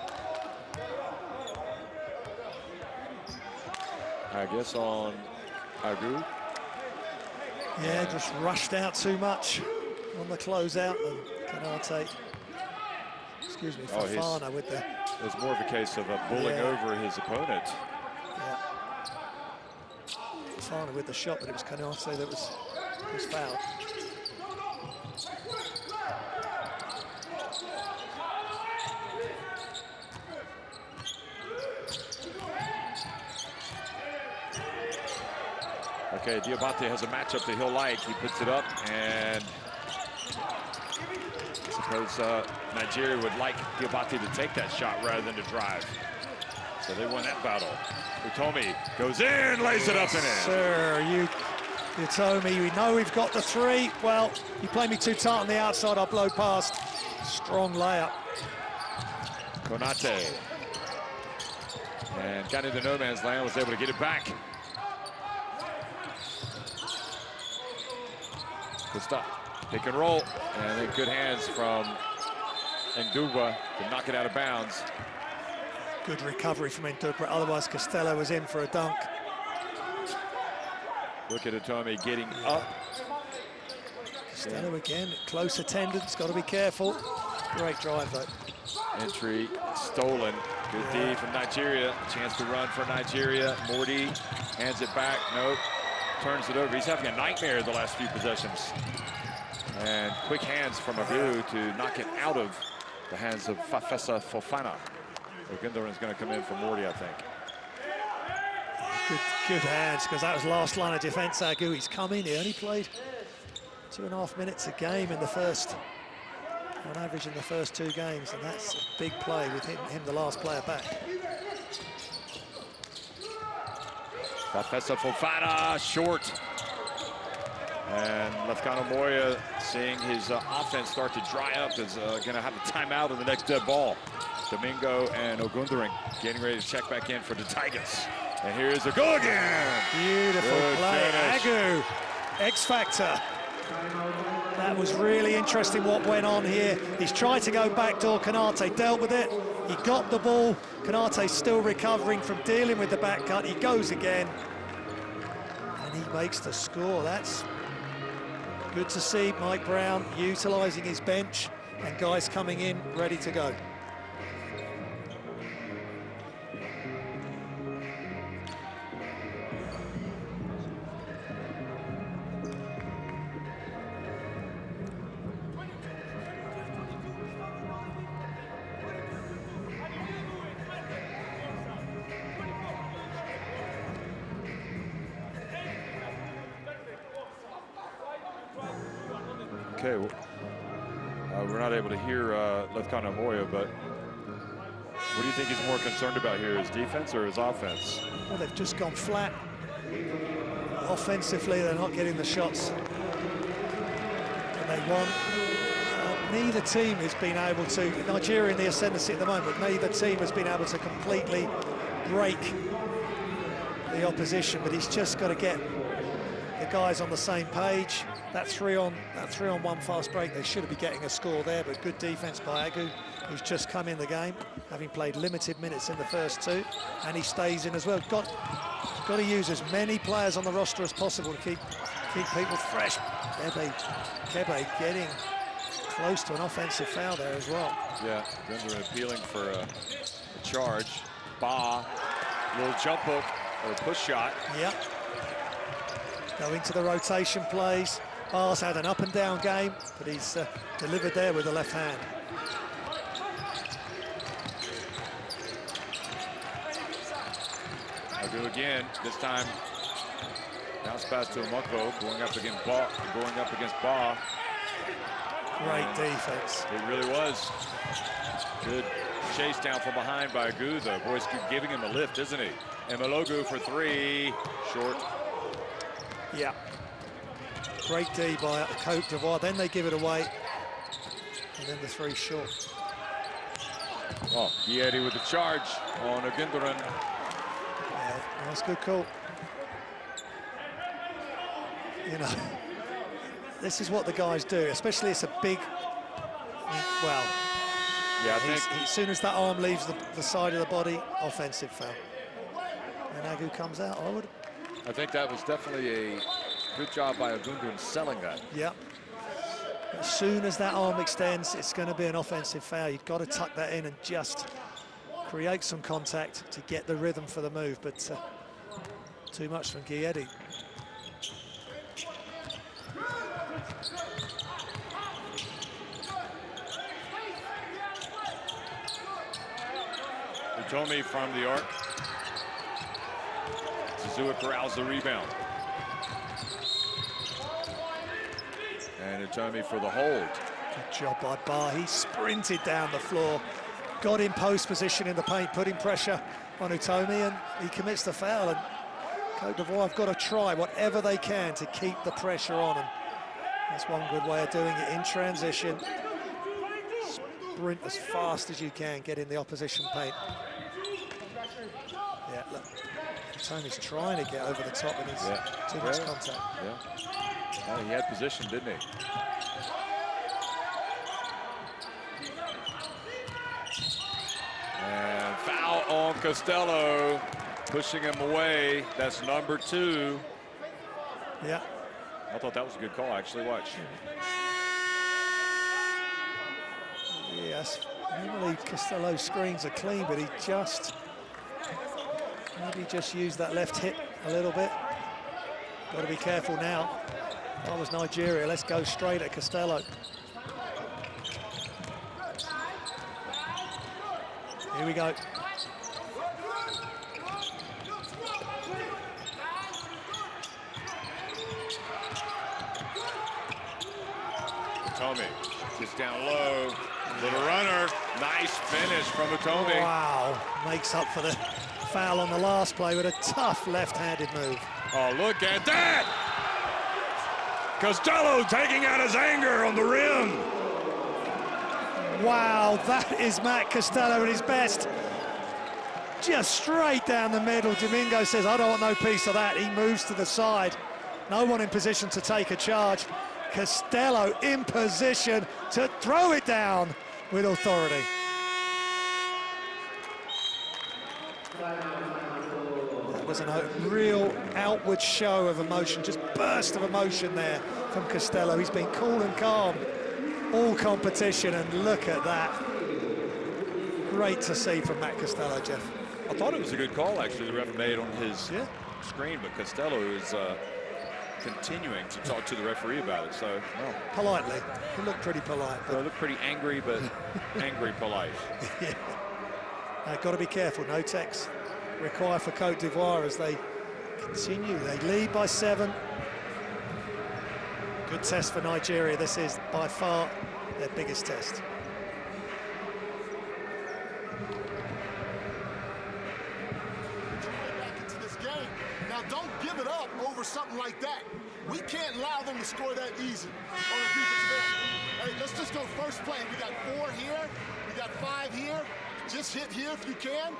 I guess on Agu. Yeah, just rushed out too much on the closeout, and Konate, excuse me, Fofana with the... It was more of a case of bullying over his opponent. Yeah. Fofana with the shot, but it was Konate that was fouled. Okay, Diabate has a matchup that he'll like. He puts it up, and I suppose Nigeria would like Diabate to take that shot rather than to drive. So they won that battle. Utomi goes in, lays it up and in. Sir, Utomi, we know we've got the three. Well, you play me too tight on the outside, I'll blow past. Strong layup. Konate. And got into no man's land, was able to get it back. Good stop. Pick and roll. And then good hands from Ndugba to knock it out of bounds. Good recovery from Ndugba, otherwise Costello was in for a dunk. Look at Utomi getting up. Costello again, close attendance, got to be careful. Great drive though. Entry stolen. Good D from Nigeria. Chance to run for Nigeria. Morty hands it back. Nope. Turns it over. He's having a nightmare the last few possessions. And quick hands from Agu to knock it out of the hands of Fafesa Fofana. Ogundoran is going to come in for Morty, I think. Good hands, because that was last line of defense. Agu, he's come in. He only played 2.5 minutes a game in the first, on average in the first 2 games, and that's a big play with him the last player back. Fafesa Fofana, short. And Lefkano Moya, seeing his offense start to dry up, is going to have a timeout on the next dead ball. Domingo and Ogundoran getting ready to check back in for the Tigers. And here's a go again. Beautiful play. Agu, X Factor. That was really interesting what went on here. He's tried to go backdoor. Konate dealt with it. He got the ball. Konate's still recovering from dealing with the back cut. He goes again. And he makes the score. That's good to see. Mike Brown utilising his bench and guys coming in ready to go. Okay, well, we're not able to hear Lefkano Moya, but what do you think he's more concerned about here, his defense or his offense? Well, they've just gone flat. Offensively, they're not getting the shots that they want. Neither team has been able to, Nigeria in the ascendancy at the moment, neither team has been able to completely break the opposition, but he's just got to get the guys on the same page. That three on one fast break, they should be getting a score there, but good defense by Agu, who's just come in the game, having played limited minutes in the first 2, and he stays in as well. Got to use as many players on the roster as possible to keep people fresh. Kebe getting close to an offensive foul there as well. Yeah, Gundogan appealing for a charge. Ba, little jump hook or a push shot. Yep. Go into the rotation plays. Ba's had an up and down game, but he's delivered there with the left hand. I'll do again. This time, bounce pass to Mukbo, going up against Ba. Great defense. It really was. Good chase down from behind by Agu. The boys keep giving him a lift, isn't he? And Malogu for 3, short. Yeah. Great D by Cote d'Ivoire. Then they give it away. And then the 3 short. Oh, Giedi with the charge on Ogundoran. Yeah, nice, good call. You know, this is what the guys do, especially it's a big, well, yeah, I think as soon as that arm leaves the side of the body, offensive foul. And Agu comes out, I think that was definitely a good job by Ogundoran selling that. Yeah. As soon as that arm extends, it's going to be an offensive foul. You've got to tuck that in and just create some contact to get the rhythm for the move, but too much from Giedi. Utomi from the arc. Zuzua corrals the rebound. And Utomi for the hold. Good job by Ba. He sprinted down the floor, got in post position in the paint, putting pressure on Utomi, and he commits the foul. And Cote d'Ivoire have got to try whatever they can to keep the pressure on them. That's one good way of doing it in transition. Sprint as fast as you can, get in the opposition paint. Yeah, look, Utomi's trying to get over the top and he's too much contact. Yeah. Oh, he had position, didn't he? And foul on Costello, pushing him away. That's number 2. Yeah. I thought that was a good call, actually. Watch. Yes, normally Costello's screens are clean, but he just maybe just used that left hip a little bit. Got to be careful now. If I was Nigeria, let's go straight at Costello. Here we go. Utomi just down low. Little runner. Nice finish from Utomi. Wow, makes up for the foul on the last play with a tough left-handed move. Oh, look at that! Costello taking out his anger on the rim. Wow, that is Matt Costello at his best. Just straight down the middle. Domingo says, I don't want no piece of that. He moves to the side. No one in position to take a charge. Costello in position to throw it down with authority. That was a real outward show of emotion, just burst of emotion there from Costello. He's been cool and calm all competition, and look at that. Great to see from Matt Costello, Jeff. I thought it was a good call, actually, the ref made on his screen, but Costello is continuing to talk to the referee about it, so no. Politely. He looked pretty polite. But looked pretty angry, but angry polite. Got to be careful. No techs required for Cote d'Ivoire as they continue. They lead by 7. Good test for Nigeria. This is by far their biggest test. Back into this game. Now don't give it up over something like that. We can't allow them to score that easy on the defensive end. Hey, let's just go first play. We got 4 here. We got 5 here. Just hit here if you can.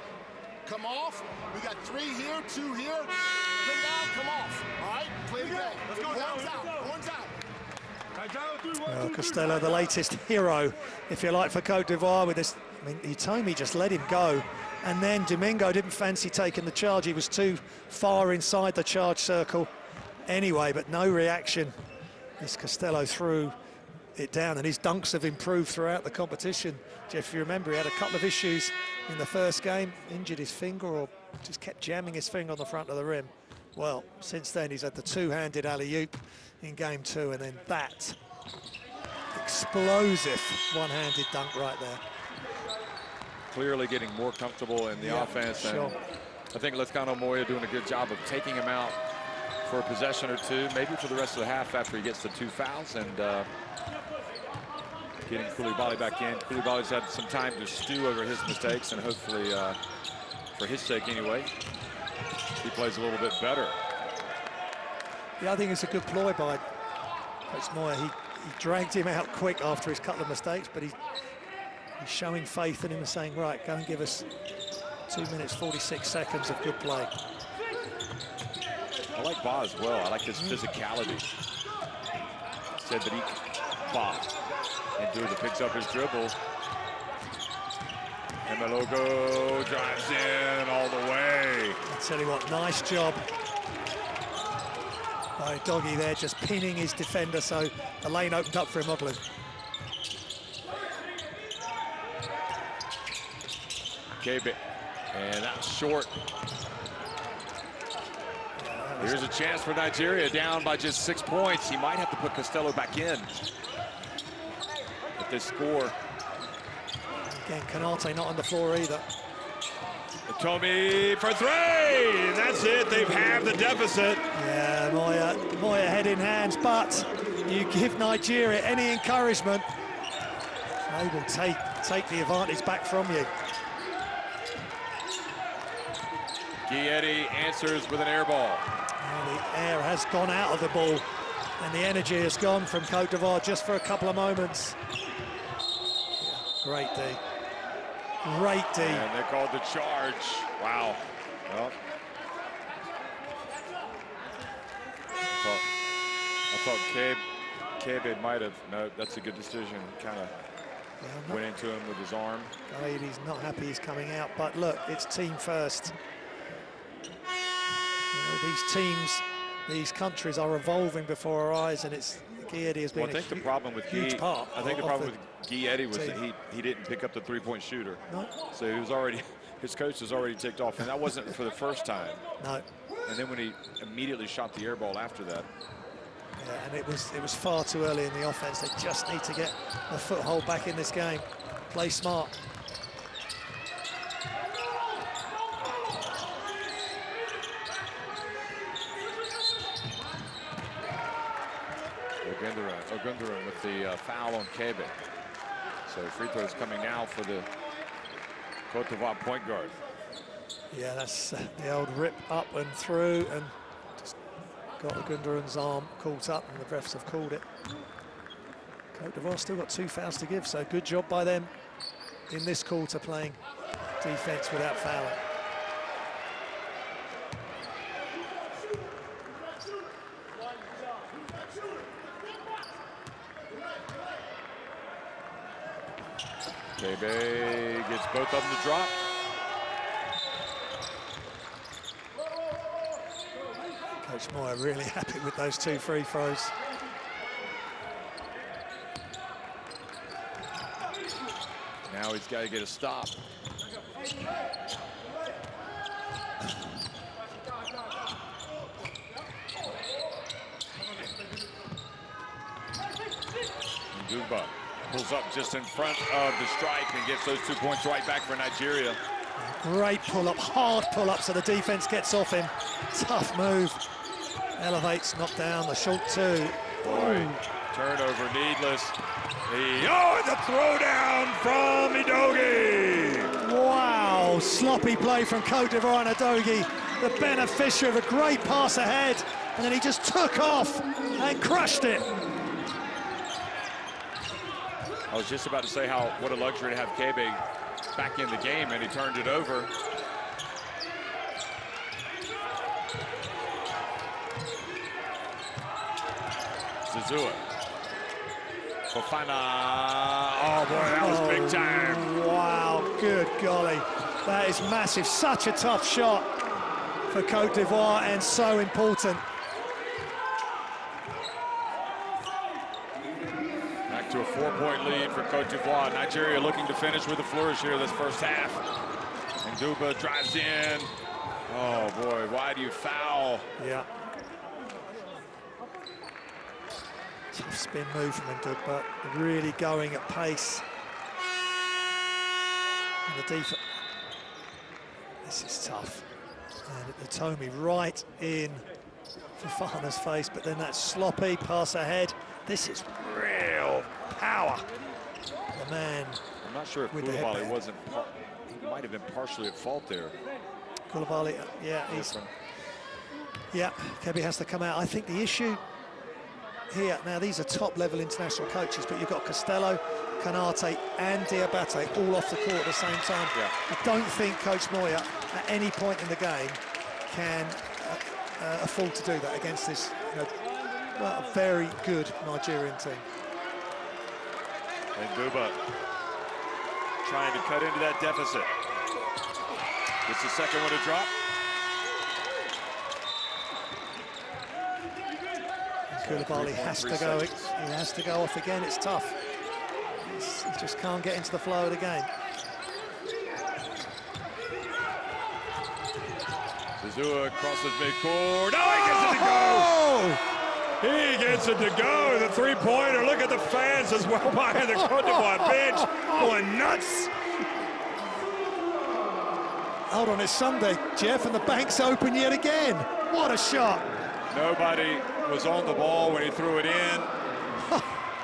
Come off. We got 3 here, 2 here. Come down, come off. All right, play the game. Let's go. Horns out. Horns out. Well, Costello, the latest hero, if you like, for Cote d'Ivoire with this. I mean, Utomi just let him go. And then Domingo didn't fancy taking the charge. He was too far inside the charge circle anyway, but no reaction as Costello threw it down. And his dunks have improved throughout the competition. Jeff, if you remember, he had a couple of issues in the first game, injured his finger or just kept jamming his finger on the front of the rim. Well, since then, he's had the 2-handed alley-oop in game 2, and then that explosive one-handed dunk right there. Clearly getting more comfortable in the offense. Sure. And I think Lezcano Moya doing a good job of taking him out for a possession or 2, maybe for the rest of the half after he gets the 2 fouls, and getting Koulibaly back in. Koulibaly's had some time to stew over his mistakes, and hopefully, for his sake anyway, he plays a little bit better. Yeah, I think it's a good ploy by Coach Moya. He dragged him out quick after his couple of mistakes, but he's showing faith in him and saying, right, go and give us 2 minutes, 46 seconds of good play. I like Ba as well. I like his physicality. Said that he Ba. And Duda picks up his dribble. And Melogo drives in all the way. I tell you what, nice job by Doggy there, just pinning his defender, so the lane opened up for Imoglu. Kebe, and that's short. Here's a chance for Nigeria, down by just 6 points. He might have to put Costello back in if they score. Again, Canate not on the floor either. Utomi for 3, and that's it. They've halved the deficit. Yeah, Moya head in hands, but you give Nigeria any encouragement, they will take the advantage back from you. Guilletti answers with an air ball. The air has gone out of the ball, and the energy has gone from Cote d'Ivoire just for a couple of moments. Great D. Great D. And they called the charge. Wow. Well, I thought Kebe might have. No, that's a good decision. Kind of went into him with his arm. He's not happy he's coming out, but look, it's team first. These teams, these countries are evolving before our eyes, and it's Guilletti has been I think the problem with huge part. I think the problem with Guilletti was that he didn't pick up the three-point shooter. No. So he was already, his coach was already ticked off, and that wasn't for the first time. No. And then when he immediately shot the air ball after that. Yeah, and it was far too early in the offense. They just need to get a foothold back in this game. Play smart. Ogunduran with the foul on Kebe. So free throws coming now for the Cote d'Ivoire point guard. Yeah, that's the old rip up and through, and just got Ogunduran's arm caught up, and the refs have called it. Cote d'Ivoire still got 2 fouls to give, so good job by them in this quarter playing defense without fouling. Kebe gets both of them to drop. Coach Moyer really happy with those 2 free throws. Now he's got to get a stop. Duba pulls up just in front of the strike and gets those 2 points right back for Nigeria. Great pull-up, hard pull-up, so the defense gets off him. Tough move. Elevates, knocked down, the short 2. Boy, turnover needless. The throwdown from Idogi. Wow, sloppy play from Cote d'Ivoire and Idogi, the beneficiary of a great pass ahead, and then he just took off and crushed it. I was just about to say what a luxury to have Kebe back in the game, and he turned it over. Zazua. Fofana. Oh boy, that was big time. Wow, good golly. That is massive. Such a tough shot for Cote d'Ivoire, and so important. Back to a 4-point lead for Cote d'Ivoire. Nigeria looking to finish with a flourish here this first half. And Duba drives in. Oh boy, why do you foul? Yeah. Tough spin move from Nduk, but really going at pace. And the defense. This is tough. And Tomi right in Fofana's face, but then that sloppy pass ahead. This is real power. The man. I'm not sure if Koulibaly wasn't. He might have been partially at fault there. Koulibaly, yeah, he's. Yeah, Kebe has to come out. I think the issue here, now these are top-level international coaches, but you've got Costello, Kanate and Diabate all off the court at the same time. Yeah. I don't think Coach Moyer at any point in the game can afford to do that against this, well, a very good Nigerian team. And Duba trying to cut into that deficit. Gets the second one to drop. Koulibaly has to go. He has to go off again. It's tough. He just can't get into the flow of the game. Zazua crosses midcourt. Oh, he gets it to go! He gets it to go. The three-pointer. Look at the fans as well behind the Cote d'Ivoire bench. Going nuts. Hold on, it's Sunday, Jeff, and the bank's open yet again. What a shot. Nobody was on the ball when he threw it in.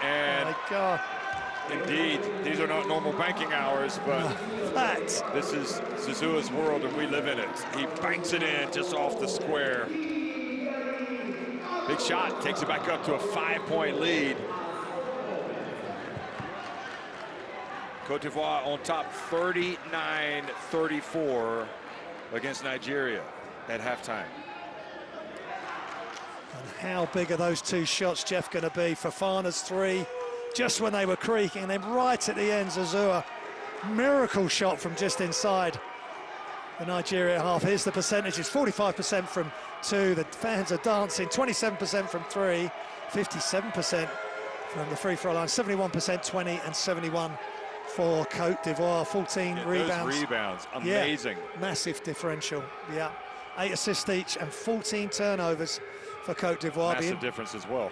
And oh my God. Indeed, these are not normal banking hours, but this is Zouzoua's world and we live in it. He banks it in just off the square. Big shot, takes it back up to a 5-point lead. Cote d'Ivoire on top 39-34 against Nigeria at halftime. And how big are those two shots, Jeff, going to be? Fofana's three, just when they were creaking, and then right at the end, Zouzou, miracle shot from just inside the Nigeria half. Here's the percentages: 45% from two, the fans are dancing, 27% from three, 57% from the free throw line, 71%, 20, and 71 for Cote d'Ivoire. 14 rebounds. Those rebounds, amazing. Yeah, massive differential, yeah. 8 assists each and 14 turnovers for Cote d'Ivoire. Massive difference as well.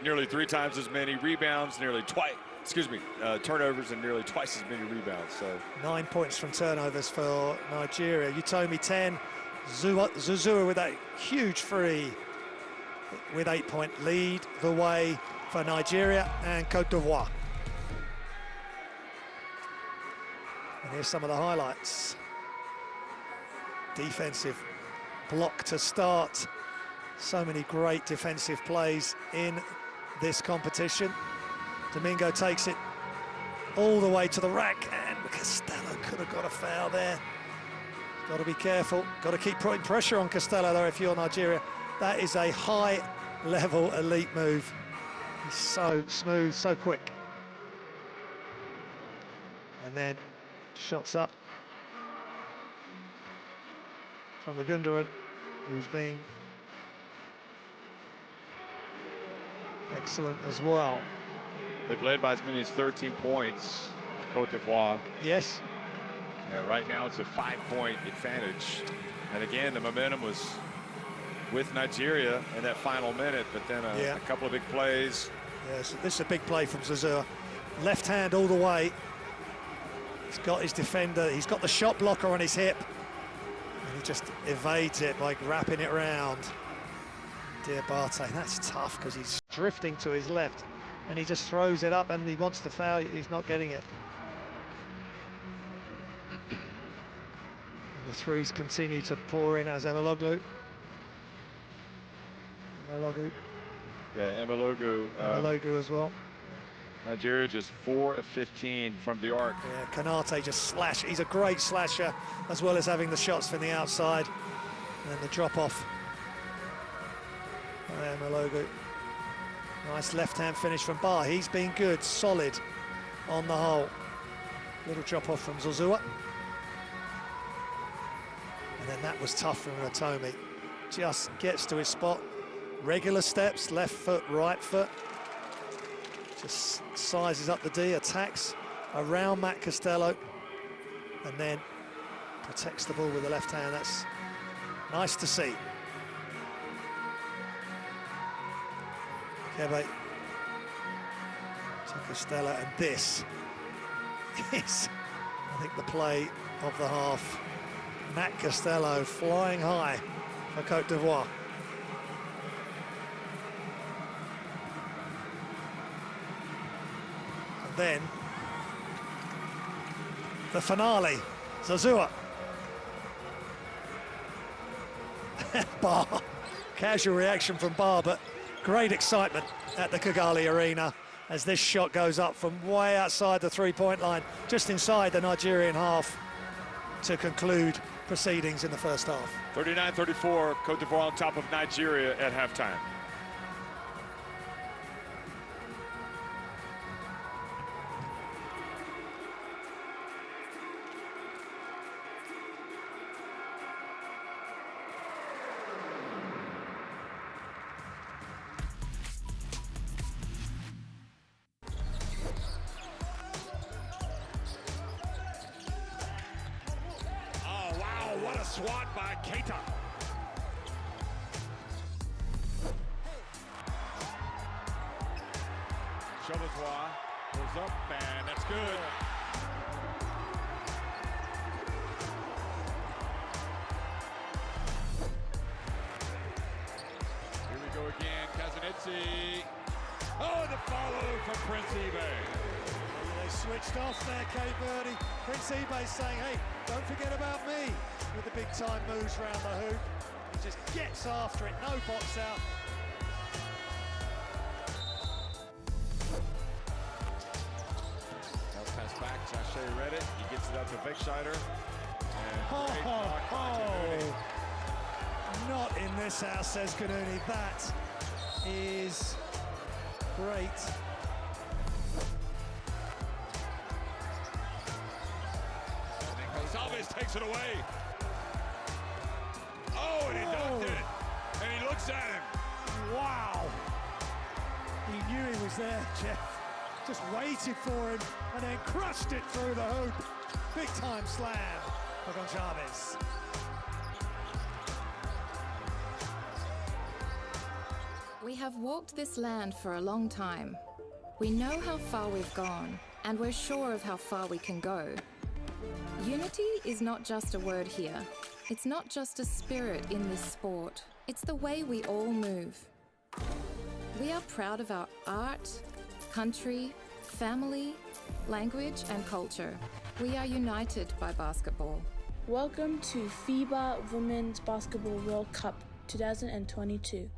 Nearly three times as many rebounds, turnovers, and nearly twice as many rebounds. So 9 points from turnovers for Nigeria. Utomi 10, Zouzou with that huge free with 8-point lead the way for Nigeria and Cote d'Ivoire. And here's some of the highlights. Defensive block to start. So many great defensive plays in this competition. Domingo takes it all the way to the rack, and Costello could have got a foul there. Got to be careful. Got to keep putting pressure on Costello, though, if you're Nigeria. That is a high-level elite move. He's so smooth, so quick. And then shots up from the Gundogan, who's being excellent as well. They've led by as many as 13 points, Cote d'Ivoire. Yes. Yeah, right now it's a 5-point advantage. And again, the momentum was with Nigeria in that final minute, but then a couple of big plays. Yeah, so this is a big play from Zouzou. Left hand all the way. He's got his defender, he's got the shot blocker on his hip, and he just evades it by wrapping it round. Diabate, that's tough because he's drifting to his left, and he just throws it up and he wants to foul, he's not getting it. And the threes continue to pour in as Emeloglu. Yeah, Emeloglu as well. Nigeria just 4 of 15 from the arc. Yeah, Kanate just slash. He's a great slasher, as well as having the shots from the outside. And the drop off. Emeloglu. Nice left-hand finish from Bar. He's been good, solid on the whole. Little drop off from Zouzou. And then that was tough from Utomi. Just gets to his spot. Regular steps, left foot, right foot. Just sizes up the D, attacks around Matt Costello, and then protects the ball with the left hand. That's nice to see. Kebe to Costello, and this is, I think, the play of the half. Matt Costello flying high for Cote d'Ivoire. Then the finale, Zouzou. Bar, casual reaction from Bar, but great excitement at the Kigali Arena as this shot goes up from way outside the three-point line, just inside the Nigerian half, to conclude proceedings in the first half. 39-34, Cote d'Ivoire on top of Nigeria at halftime. What a swat by Keita. Chauvois goes up, and that's good. Here we go again, Kazanetsi. Oh, the follow from Prince eBay. They switched off there, Cape Verde. Prince eBay saying, hey, don't forget about me, with the big time moves around the hoop. He just gets after it, no box out. That's pass back, Josh Shea read it. He gets it up to Vic Scheider. Not in this house, says Kanuni. That is great. Gonzalez takes it away. Oh, and he dunked it. And he looks at him. Wow. He knew he was there, Jeff. Just waited for him and then crushed it through the hoop. Big time slam for Gonzalez. We have walked this land for a long time. We know how far we've gone, and we're sure of how far we can go. Unity is not just a word here. It's not just a spirit in this sport. It's the way we all move. We are proud of our art, country, family, language, and culture. We are united by basketball. Welcome to FIBA Women's Basketball World Cup 2022.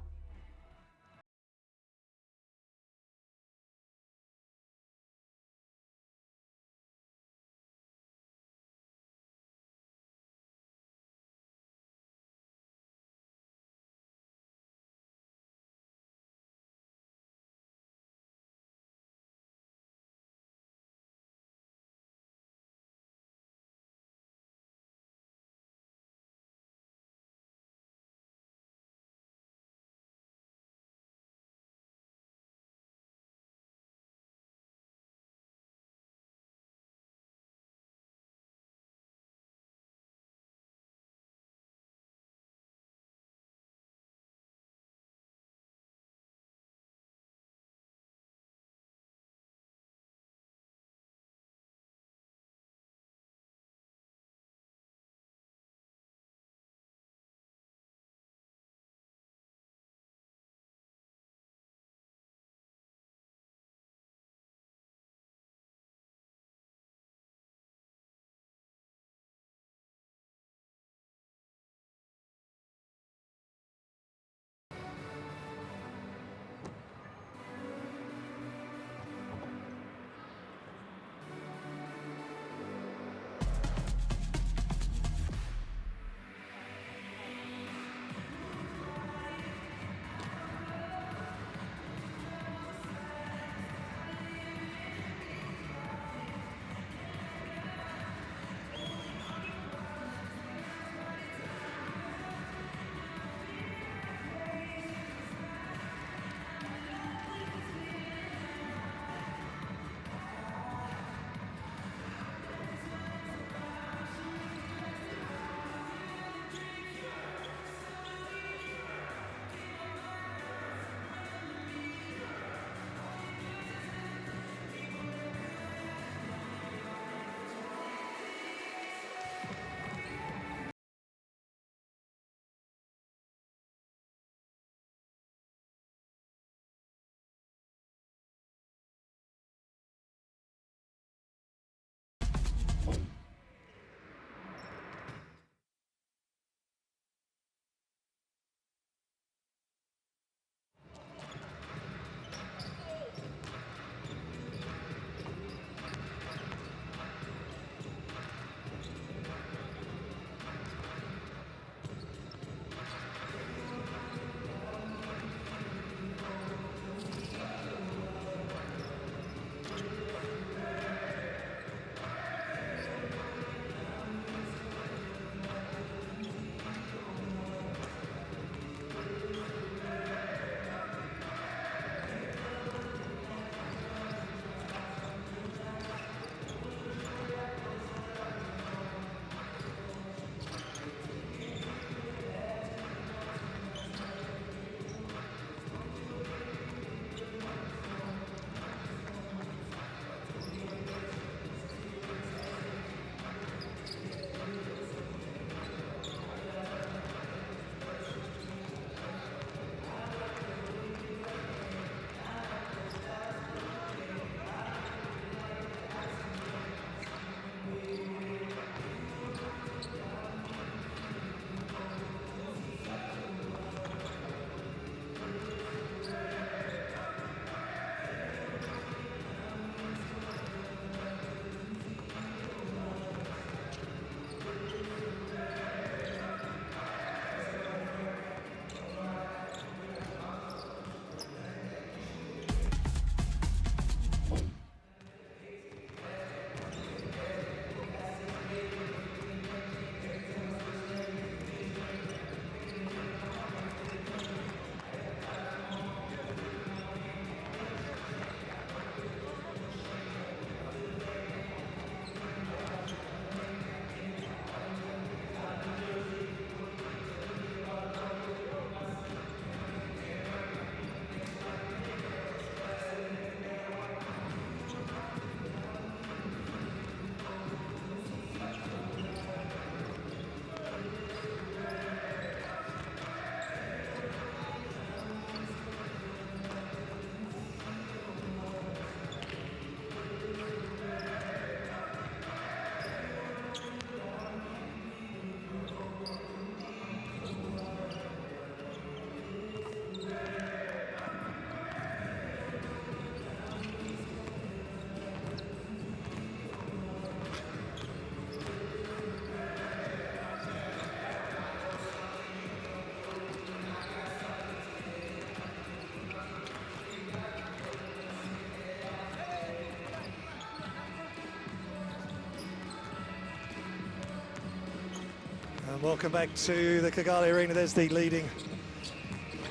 Welcome back to the Kigali Arena. There's the leading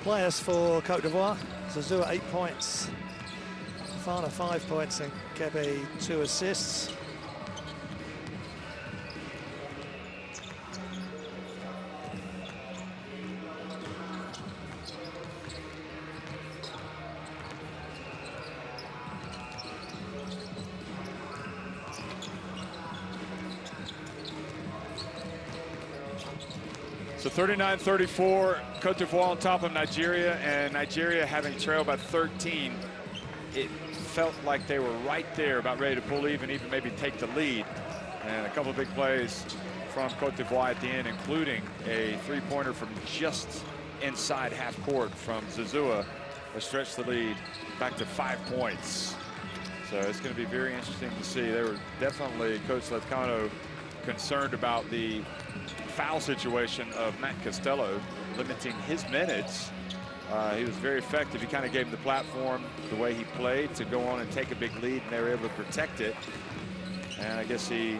players for Cote d'Ivoire. Zazua 8 points, Fana 5 points, and Kebe 2 assists. So 39-34, Cote d'Ivoire on top of Nigeria, and Nigeria having trailed by 13. It felt like they were right there, about ready to pull even maybe take the lead. And a couple of big plays from Cote d'Ivoire at the end, including a three-pointer from just inside half court from Zazua, that stretched the lead back to 5 points. So it's going to be very interesting to see. They were definitely, Coach Lezcano, concerned about the foul situation of Matt Costello, limiting his minutes. He was very effective. He kind of gave him the platform, the way he played, to go on and take a big lead, and they were able to protect it. And I guess he,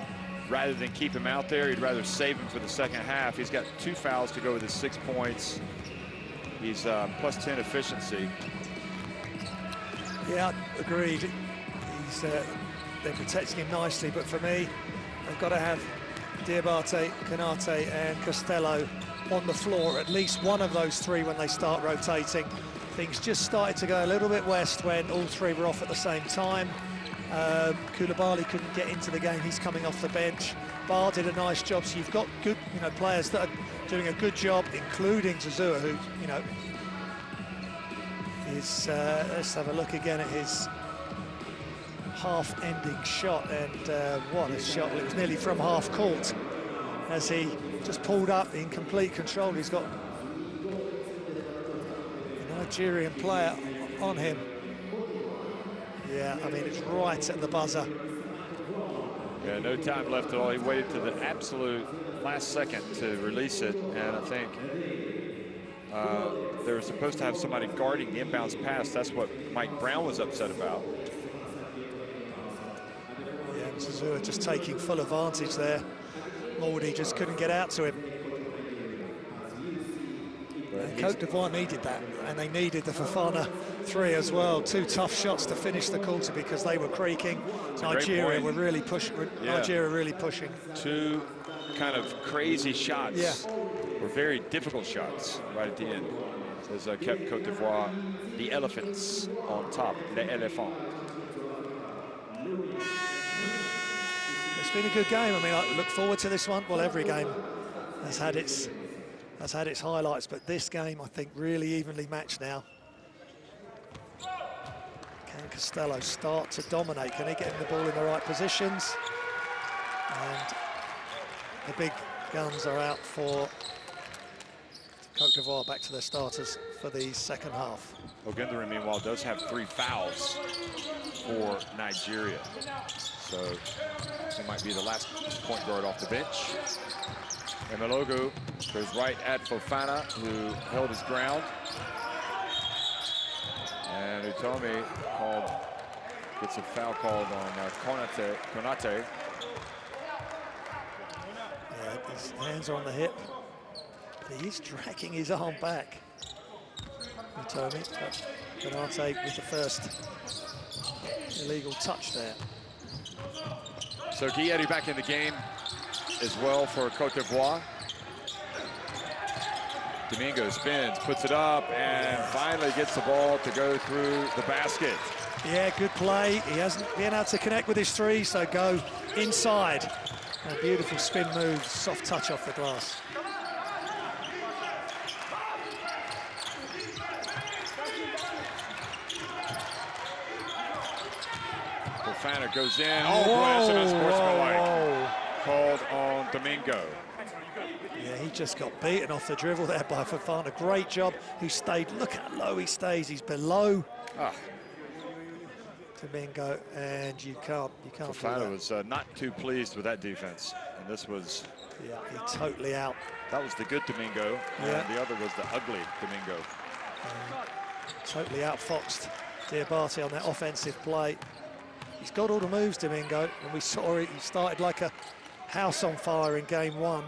rather than keep him out there, he'd rather save him for the second half. He's got 2 fouls to go with his 6 points. He's plus 10 efficiency. Yeah, agreed. They're protecting him nicely, but for me, they've got to have Diabate, Konate and Costello on the floor, at least one of those three when they start rotating. Things just started to go a little bit west when all three were off at the same time. Koulibaly couldn't get into the game, he's coming off the bench. Barr did a nice job, so you've got good players that are doing a good job, including Zazua, who is, let's have a look again at his half-ending shot, and what a shot. It was nearly from half court as he just pulled up in complete control. He's got a Nigerian player on him. Yeah, I mean, it's right at the buzzer. Yeah, no time left at all. He waited to the absolute last second to release it, and I think they were supposed to have somebody guarding the inbounds pass. That's what Mike Brown was upset about. Zazua just taking full advantage there. Mordy just couldn't get out to him. And Cote d'Ivoire needed that, and they needed the Fofana 3 as well. 2 tough shots to finish the quarter because they were creaking. Nigeria were really pushing. Yeah. Nigeria really pushing. 2 kind of crazy shots. Yeah. Were very difficult shots right at the end. Has kept Cote d'Ivoire, the elephants, on top. Les éléphants. It's been a good game. I mean, I look forward to this one. Well, every game has had its highlights, but this game, I think, really evenly matched now. Can Costello start to dominate? Can he get him the ball in the right positions? And the big guns are out for Cote d'Ivoire, back to their starters for the second half. Ogundere, meanwhile, does have 3 fouls for Nigeria. So he might be the last point guard off the bench. Emelogu goes right at Fofana, who held his ground. And Utomi gets a foul called on Konate. Yeah, his hands are on the hip. He's dragging his arm back. Utomi, but Konate with the first illegal touch there. So Guilherme back in the game as well for Cote d'Ivoire. Domingo spins, puts it up, and finally gets the ball to go through the basket. Yeah, good play. He hasn't been able to connect with his 3, so go inside. A beautiful spin move, soft touch off the glass. Fofana goes in. Oh, boy, that's an unsportsmanlike called on Domingo. Yeah, he just got beaten off the dribble there by Fofana. Great job. He stayed. Look how low he stays. He's below Domingo, and you can't. Fofana was not too pleased with that defense, and this was. Yeah, he totally out. That was the good Domingo, and the other was the ugly Domingo. Totally outfoxed Diabate on that offensive play. He's got all the moves, Domingo, and we saw it. He started like a house on fire in game 1.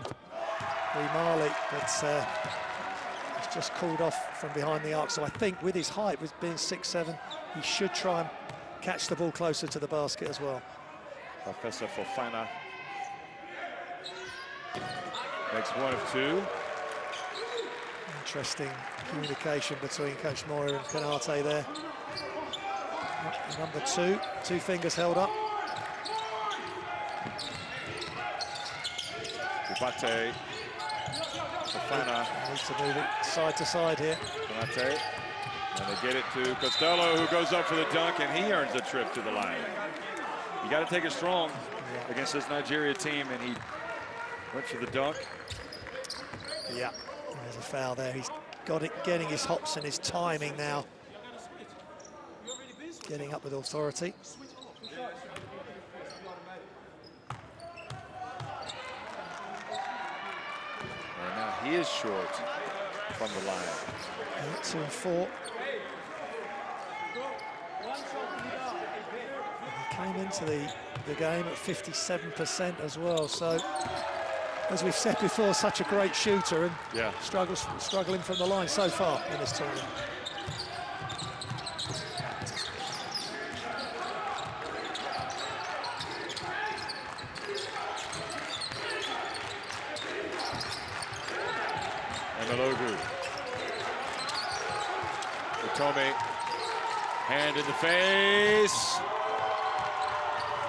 Marley, but he's just called off from behind the arc. So I think with his height, with being 6'7", he should try and catch the ball closer to the basket as well. Professor Fofana makes one of two. Interesting communication between Coach Moira and Konate there. Number two fingers held up. Kubate, Fofana. Needs to move it side to side here. Konate, and they get it to Costello, who goes up for the dunk, and he earns a trip to the line. You got to take it strong against this Nigeria team, and he went for the dunk. Yeah, there's a foul there. He's got it, getting his hops and his timing now. Getting up with authority. And now he is short from the line. 2 and 4. He came into the game at 57% as well. So, as we've said before, such a great shooter and struggling from the line so far in this tournament. Emelogu. Otome, hand in the face.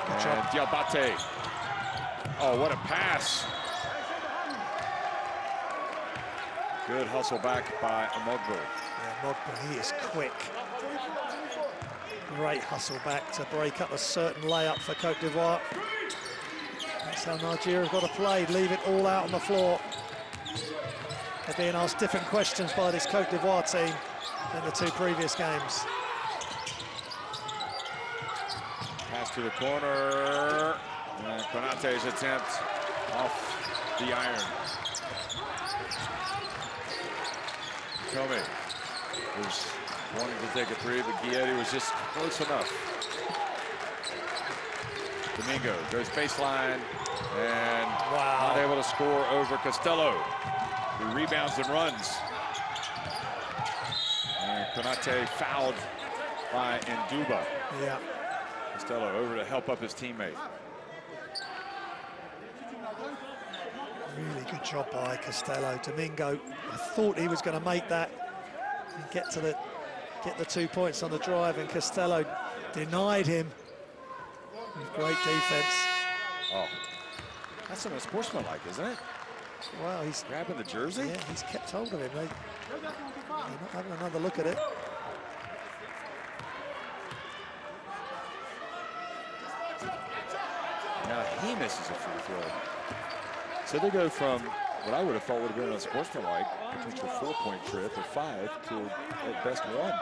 And Diabate. Oh, what a pass. Good hustle back by Amogbo. Yeah, Amogbo, he is quick. Great hustle back to break up a certain layup for Cote d'Ivoire. That's how Nigeria have got to play, leave it all out on the floor. They're being asked different questions by this Cote d'Ivoire team than the two previous games. Pass to the corner. And Konate's attempt off the iron. Comey was wanting to take a three, but Guilletti was just close enough. Domingo goes baseline and not able to score over Costello, who rebounds and runs. And Konate fouled by Nduba. Yeah. Costello over to help up his teammate. Really good job by Costello. Domingo, I thought he was going to make that and get the 2 points on the drive, and Costello denied him with great defense. Oh, that's unsportsmanlike, isn't it? Well, he's grabbing the jersey. Yeah, he's kept hold of him. They're not having another look at it. Now he misses a free throw. So they go from what I would have thought would have been unsportsmanlike, potential 4-point trip or 5 to at best 1.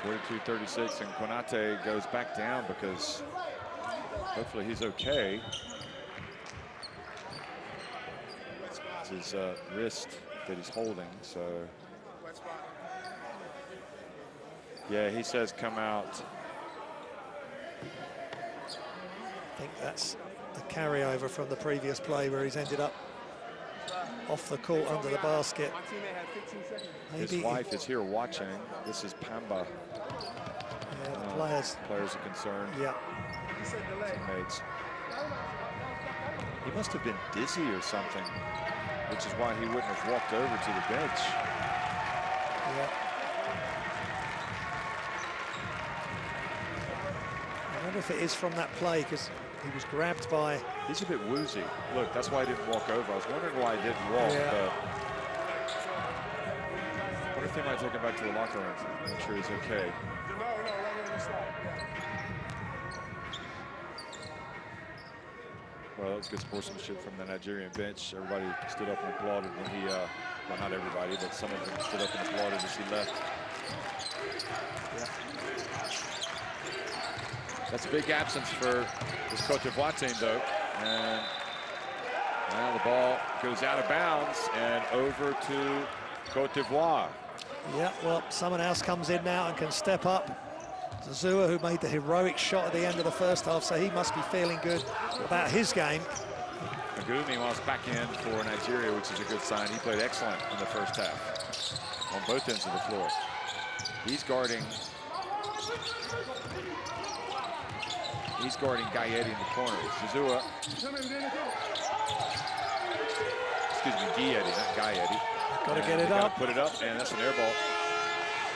(42-36), and Konate goes back down because hopefully he's okay. It's his wrist that he's holding, so. Yeah, he says come out. I think that's a carryover from the previous play where he's ended up off the court under the basket. His wife is here watching. This is Pamba. Yeah, the players are concerned. Yeah. Teammates. He must have been dizzy or something, which is why he wouldn't have walked over to the bench. Yeah. I wonder if it is from that play, because he was grabbed by... He's a bit woozy. Look, that's why he didn't walk over. I was wondering why he didn't walk, but... I wonder if they might take him back to the locker room. I'm sure he's okay. Well, that was good sportsmanship from the Nigerian bench. Everybody stood up and applauded when he, well, not everybody, but some of them stood up and applauded as he left. Yeah. That's a big absence for this Cote d'Ivoire team, though. And now the ball goes out of bounds and over to Cote d'Ivoire. Yeah, well, someone else comes in now and can step up Zazua, who made the heroic shot at the end of the first half, so he must be feeling good about his game. Agu, meanwhile, is back in for Nigeria, which is a good sign. He played excellent in the first half on both ends of the floor. He's guarding Gayetti in the corner. Zazua. Excuse me, Gayetti, not Gayetti. Got to get it up. Put it up, and that's an air ball.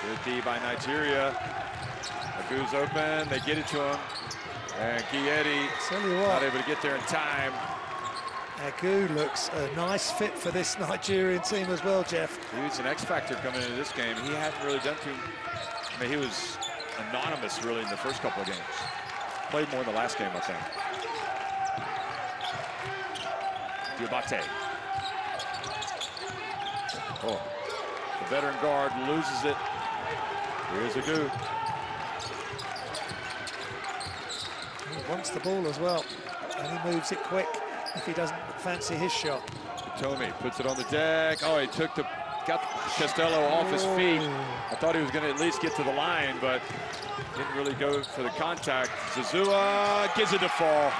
Good D by Nigeria. Agu's open, they get it to him. And Gayetti not able to get there in time. Agu looks a nice fit for this Nigerian team as well, Jeff. He was an X factor coming into this game. He hadn't really done too. I mean, he was anonymous really in the first couple of games. Played more in the last game, I think. Diabate. Oh, the veteran guard loses it. Here's Agu. He wants the ball as well, and he moves it quick if he doesn't fancy his shot. Tommy puts it on the deck. Oh, he got Costello off his feet. I thought he was going to at least get to the line, but didn't really go for the contact. Zazua gives it a fall.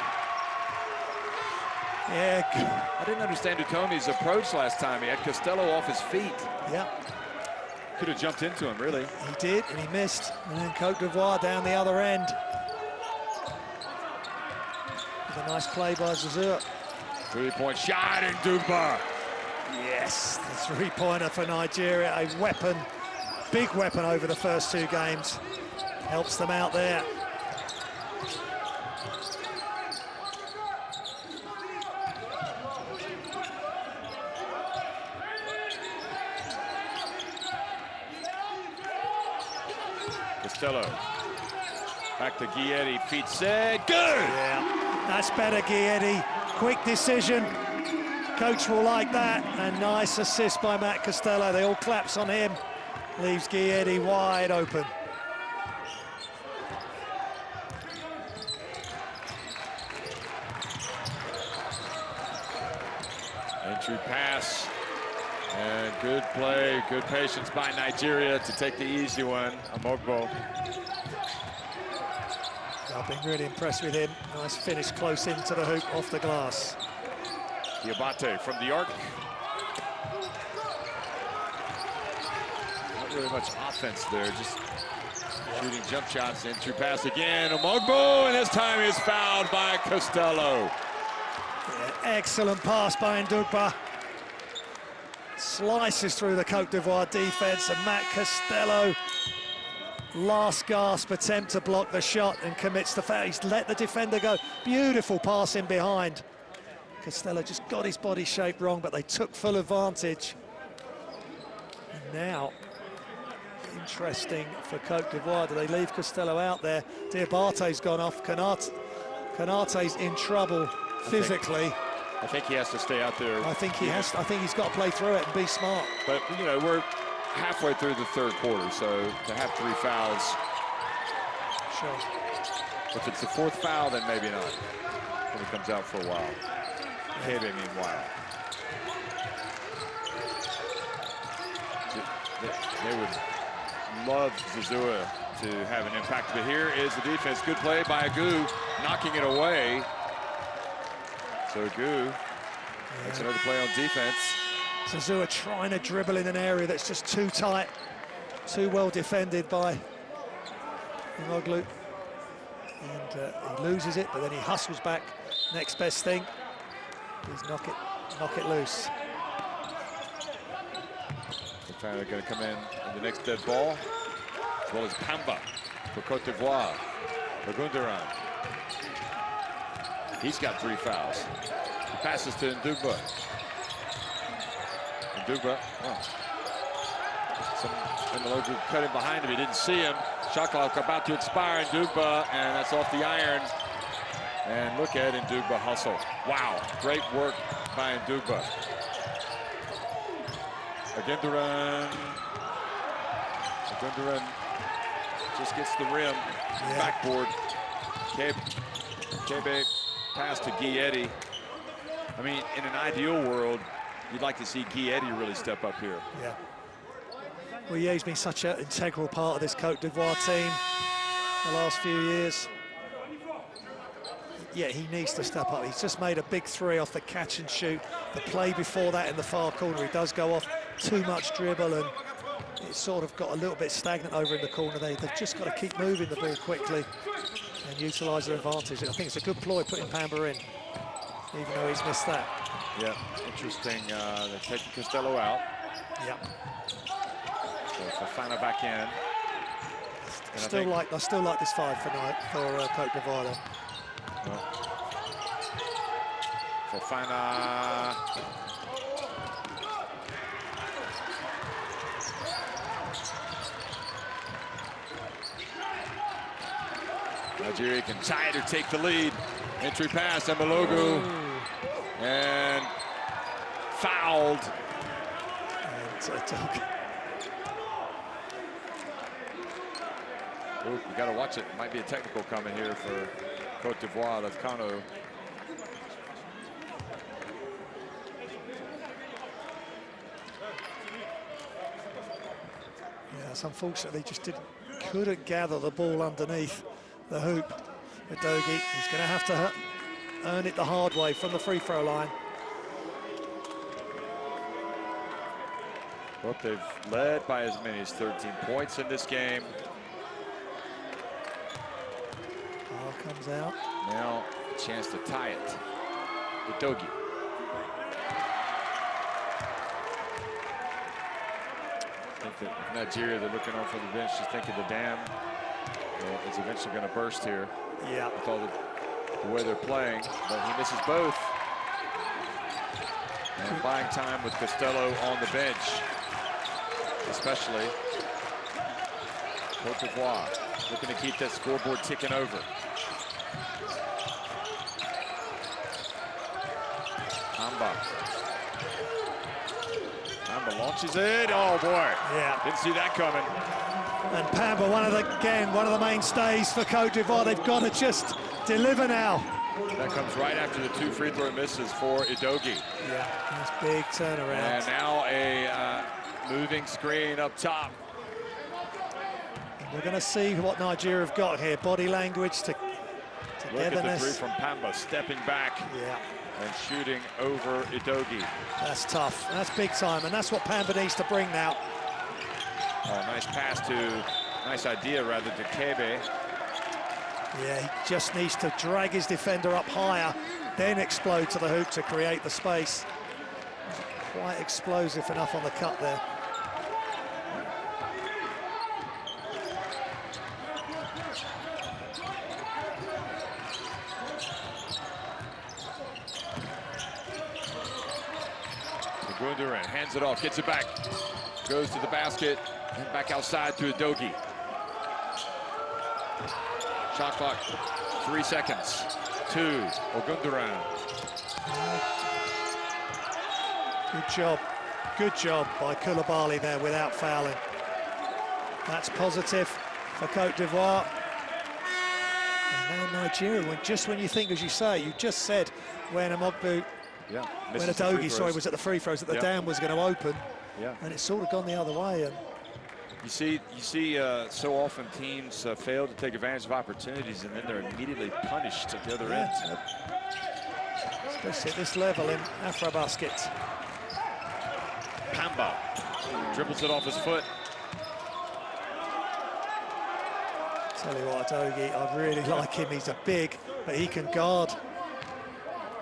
Yeah. I didn't understand Utomi's approach last time. He had Costello off his feet. Yeah. Could have jumped into him, really. He did, and he missed. And then Cote d'Ivoire down the other end. It was a nice play by Zazua. Three-point shot in Dugba. Yes, the three-pointer for Nigeria, a weapon, big weapon over the first two games. Helps them out there. Costello. Back to Gayetti, feet set, good! Yeah, that's better, Gayetti. Quick decision. Coach will like that. A nice assist by Matt Costello. They all claps on him. Leaves Gayetti wide open. Entry pass. And good play, good patience by Nigeria to take the easy one. Amogbo. I've been really impressed with him. Nice finish close into the hoop off the glass. Diabate from the arc. Not really much offense there, just shooting jump shots. Entry pass again. Amogbo, and this time is fouled by Costello. Yeah, excellent pass by Ndugba. Slices through the Cote d'Ivoire defense, and Matt Costello, last gasp attempt to block the shot and commits the foul. He's let the defender go. Beautiful pass in behind. Costello just got his body shape wrong, but they took full advantage. And now, interesting for Cote d'Ivoire. Do they leave Costello out there? Diabate's gone off. Konate's in trouble physically. I think he has to stay out there. I think he has. I think he's got to play through it and be smart. But you know, we're halfway through the third quarter, so to have 3 fouls. Sure. If it's the 4th foul, then maybe not. When he comes out for a while. Hebe, meanwhile. They would love Zazua to have an impact, but here is the defense. Good play by Agu, knocking it away. So Agu makes another play on defense. Zazua trying to dribble in an area that's just too tight, too well defended by Imoglu. And he loses it, but then he hustles back. Next best thing is knock it loose. They're going to come in the next dead ball, as well as Pamba for Cote d'Ivoire. Burgundiran. He's got 3 fouls. He passes to Ndugba. Ndugba, some Imologu cut him behind him. He didn't see him. Shot clock about to expire. Ndugba, and that's off the iron. And look at Ndugba hustle. Wow, great work by Ndugba. Burgundiran just gets the rim, backboard. Kebe pass to Gayetti. I mean, in an ideal world, you'd like to see Gayetti really step up here. Yeah. Well, yeah, he's been such an integral part of this Cote d'Ivoire team. the last few years. Yeah, he needs to step up. He's just made a big three off the catch and shoot. The play before that in the far corner, he does go off too much dribble, and it's sort of got a little bit stagnant over in the corner there. They've just got to keep moving the ball quickly and utilise their advantage. I think it's a good ploy putting Pamba in, even though he's missed that. Yeah, interesting. They're taking Costello out. Yeah. So Fofana back in. I still like this five for Cote d'Ivoire though. Well, Fofana. Nigeria can tie it or take the lead. Entry pass, Mbalogu. And fouled. Ooh, you got to watch it. Might be a technical coming here for Cote d'Ivoire. That's Kano. Yeah, it's unfortunately just couldn't gather the ball underneath the hoop. Udogie, he's going to have to earn it the hard way from the free throw line. Well, they've led by as many as 13 points in this game. Ball comes out. Now a chance to tie it. Udogie. I think that Nigeria, they're looking on for the bench, just thinking the dam is eventually going to burst here. Yeah. With all the way they're playing, but he misses both. And buying time with Costello on the bench, especially. Cote d'Ivoire looking to keep that scoreboard ticking over. Pamba launches it. Oh boy! Yeah, didn't see that coming. And Pamba, one of the mainstays for Cote d'Ivoire. They've got to just deliver now. That comes right after the two free throw misses for Udogie. Yeah, that's big turnaround. And now a moving screen up top. And we're going to see what Nigeria have got here. Body language, togetherness. Look at the three from Pamba, stepping back. Yeah. And shooting over Udogie. That's tough. That's big time, and that's what Pamba needs to bring now. Oh, nice idea rather to Kebe. Yeah, he just needs to drag his defender up higher, then explode to the hoop to create the space. Quite explosive enough on the cut there. Gundogan hands it off, gets it back, goes to the basket, and back outside to Udogie. Shot clock, 3 seconds. 2, Gundogan. Good job by Koulibaly there without fouling. That's positive for Cote d'Ivoire. And now Nigeria, just when you think, as you say, you just said when Udogie, was at the free throws, that the dam was going to open, and it's sort of gone the other way. And you see so often teams fail to take advantage of opportunities, and then they're immediately punished at the other end. Especially at this level in AfroBasket. Pamba dribbles it off his foot. Tell you what, Udogie, I really like him. He's a big, but he can guard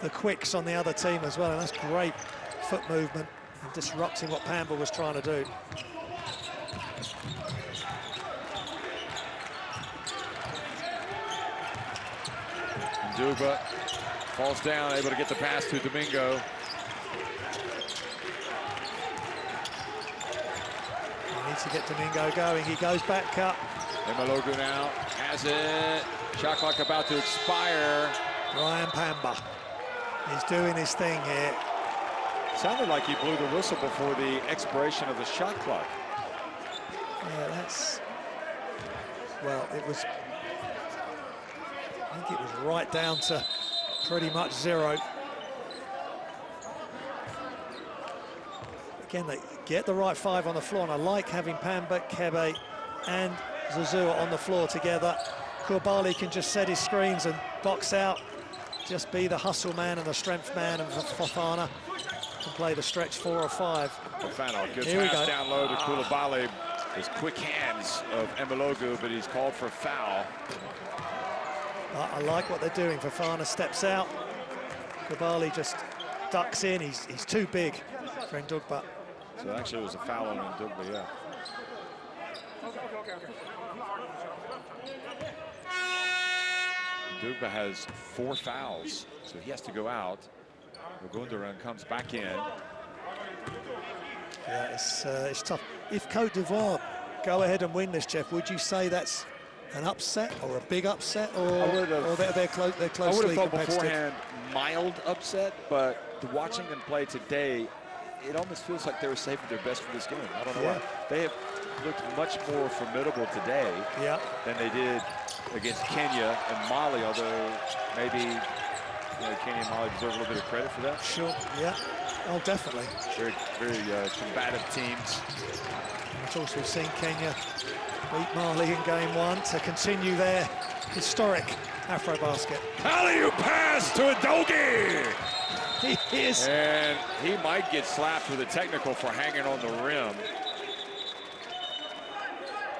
the quicks on the other team as well, and that's great foot movement and disrupting what Pamba was trying to do. Nduba falls down, able to get the pass to Domingo. He needs to get Domingo going. He goes back up. Mbalogu now has it. Shot clock about to expire. Ryan Pamba. He's doing his thing here. Sounded like he blew the whistle before the expiration of the shot clock. Yeah, that's... Well, it was... I think it was right down to pretty much 0. Again, they get the right 5 on the floor, and I like having Pamba, Kebe, and Zazua on the floor together. Koulibaly can just set his screens and box out, just be the hustle man and the strength man, and Fofana can play the stretch 4 or 5. Fofana, good pass down low to Koulibaly. His quick hands of Emelogu, but he's called for a foul. I like what they're doing. Fofana steps out. Koulibaly just ducks in. He's too big for Ndugba. So actually it was a foul on Ndugba, yeah. Ndugba has 4 fouls, so he has to go out. Ogundoran comes back in. Yeah, it's tough. If Cote d'Ivoire go ahead and win this, Jeff, would you say that's an upset or a big upset, or they're closely competitive? I would have thought beforehand mild upset, but watching them play today, it almost feels like they were saving their best for this game. I don't know why. They have looked much more formidable today than they did against Kenya and Mali, although maybe Kenya and Mali deserve a little bit of credit for that. Sure, yeah. Oh, definitely. Very combative teams. And of course, we've seen Kenya beat Mali in game 1 to continue their historic AfroBasket. Alley-oop pass to Udogie! He is. And he might get slapped with a technical for hanging on the rim.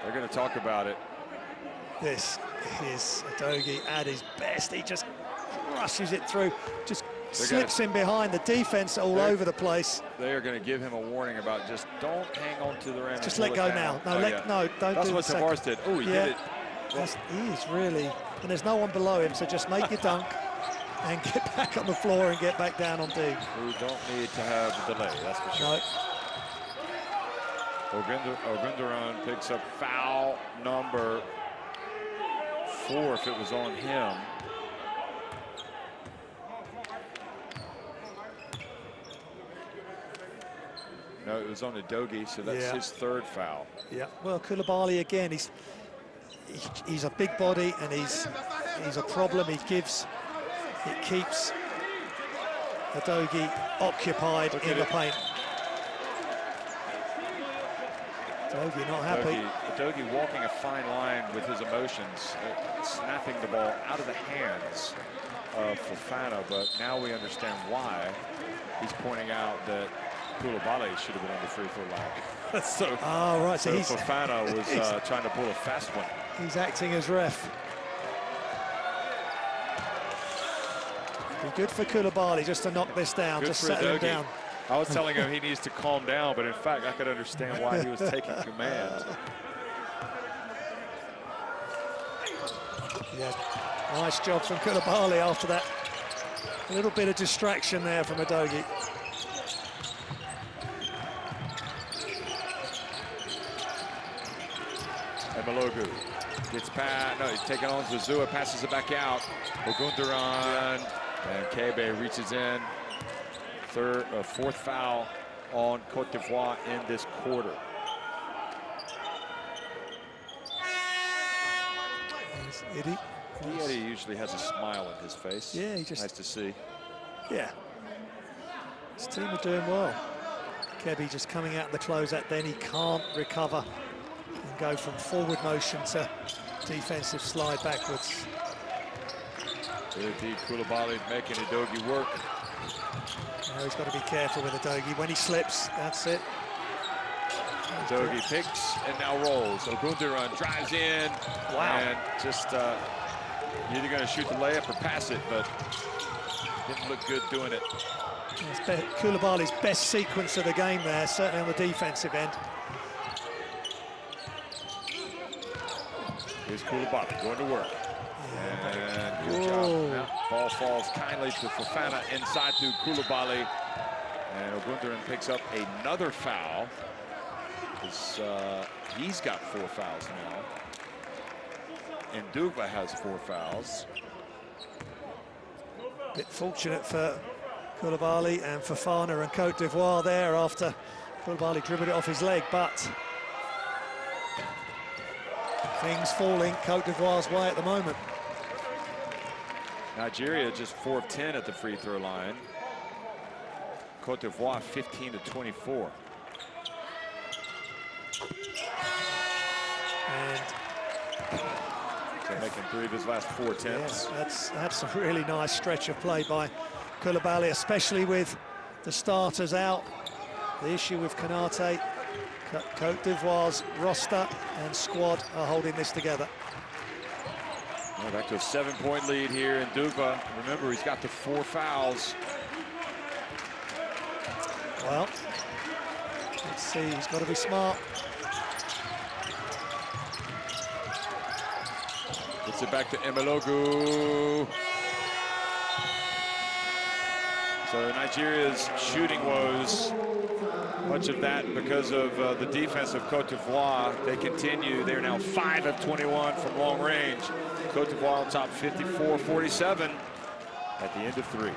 They're going to talk about it. This is Udogie at his best. He just rushes it through, just slips in behind the defense all over the place. They are going to give him a warning about just don't hang on to the rim. Just let go now. No, no, don't That's do what Tavares did. Oh, he did it. He is really, and there's no one below him, so just make your dunk and get back on the floor and get back down on D. We don't need to have a delay, that's for sure. No. Ogundoran picks up foul number 4 if it was on him. No, it was on Udogie, so that's his 3rd foul. Yeah, well, Koulibaly again, he's a big body and he's a problem. It keeps Udogie occupied in the paint. Udogie not happy. Udogie walking a fine line with his emotions, snapping the ball out of the hands of Fofana, but now we understand why he's pointing out that Koulibaly should have been on the free throw line. So Fofana was trying to pull a fast one. He's acting as ref. Be good for Koulibaly just to knock this down, just settle him down. I was telling him he needs to calm down, but in fact, I could understand why he was taking command. Yeah, nice job from Koulibaly after that. A little bit of distraction there from Udogie. Emelogu gets past, no, he's taken on Zazua, passes it back out. Ogundoran and Kebe reaches in. 4th foul on Cote d'Ivoire in this quarter. Eddie usually has a smile on his face. Yeah, he just... Nice to see. Yeah. His team are doing well. Kebe just coming out in the closeout, then he can't recover and go from forward motion to defensive slide backwards. Koulibaly making Udogie work. Now he's got to be careful with Udogie. When he slips, that's it. Udogie picks and now rolls. Ogundoran drives in. Wow. And just you're either going to shoot the layup or pass it, but didn't look good doing it. It's Koulibaly's best sequence of the game there, certainly on the defensive end. Here's Koulibaly going to work. And good job. Now, ball falls kindly to Fofana inside to Koulibaly. And Ogundoran picks up another foul. He's got 4 fouls now. And Ndugba has 4 fouls. Bit fortunate for Koulibaly and Fofana and Cote d'Ivoire there after Koulibaly dribbled it off his leg, but things falling Cote d'Ivoire's way at the moment. Nigeria just 4 of 10 at the free throw line. Cote d'Ivoire 15 of 24. And So making 3 of his last 4 attempts. Yeah, that's a really nice stretch of play by Koulibaly, especially with the starters out. The issue with Konate, Cote d'Ivoire's roster and squad are holding this together. Well, back to a 7-point lead here in Duva. Remember, he's got the 4 fouls. Well, let's see, he's got to be smart. Gets it back to Emelogu. So Nigeria's shooting woes, much of that because of the defense of Cote d'Ivoire. They continue. They're now 5 of 21 from long range. Cote d'Ivoire on top 54-47 at the end of 3.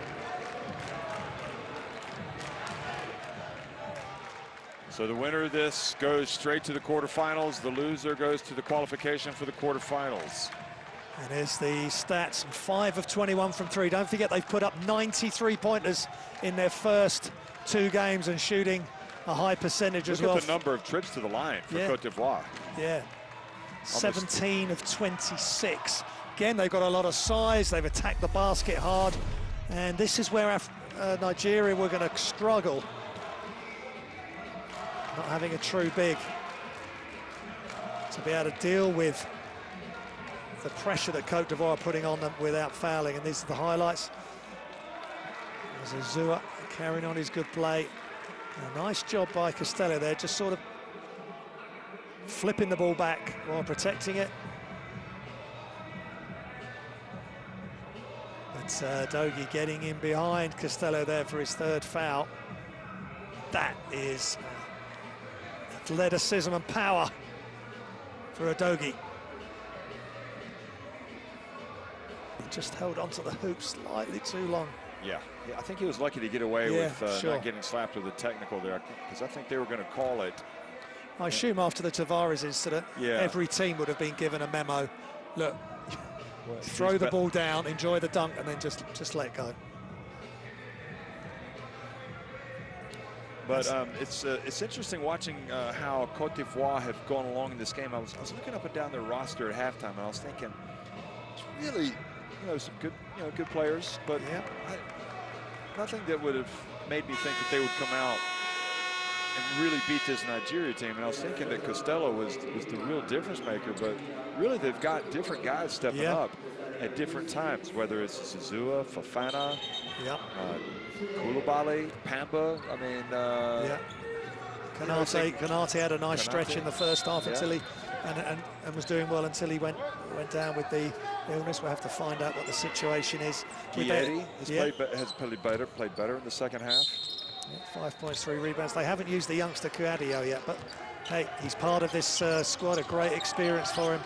So the winner of this goes straight to the quarterfinals. The loser goes to the qualification for the quarterfinals. And here's the stats, 5 of 21 from 3. Don't forget they've put up 93 pointers in their first 2 games and shooting a high percentage as well. Look at the number of trips to the line for Cote d'Ivoire. Yeah, 17 of 26. Again, they've got a lot of size. They've attacked the basket hard. And this is where Nigeria were going to struggle. Not having a true big to be able to deal with the pressure that Cote d'Ivoire are putting on them without fouling. And these are the highlights. There's Azua carrying on his good play. A nice job by Costello there, just sort of flipping the ball back while protecting it. But Dogi getting in behind Costello there for his 3rd foul. That is athleticism and power for Udogie. He just held onto the hoop slightly too long. Yeah, I think he was lucky to get away with not getting slapped with a technical there, because I think they were going to call it. I assume after the Tavares incident, every team would have been given a memo. Look, throw the ball down, enjoy the dunk, and then just let go. But it's interesting watching how Cote d'Ivoire have gone along in this game. I was looking up and down their roster at halftime, and I was thinking, it's really, some good players, but nothing that would have made me think that they would come out and really beat this Nigeria team. And I was thinking that Costello was the real difference maker, but really they've got different guys stepping up at different times, whether it's Zazua, Fofana, Koulibaly, Pamba. I mean, Konate had a nice stretch in the first half until he and was doing well until he went down with the illness. We'll have to find out what the situation is. Guieri has played better in the second half. 5 points, 3 rebounds. They haven't used the youngster Kuadio yet, but hey, he's part of this squad. A great experience for him.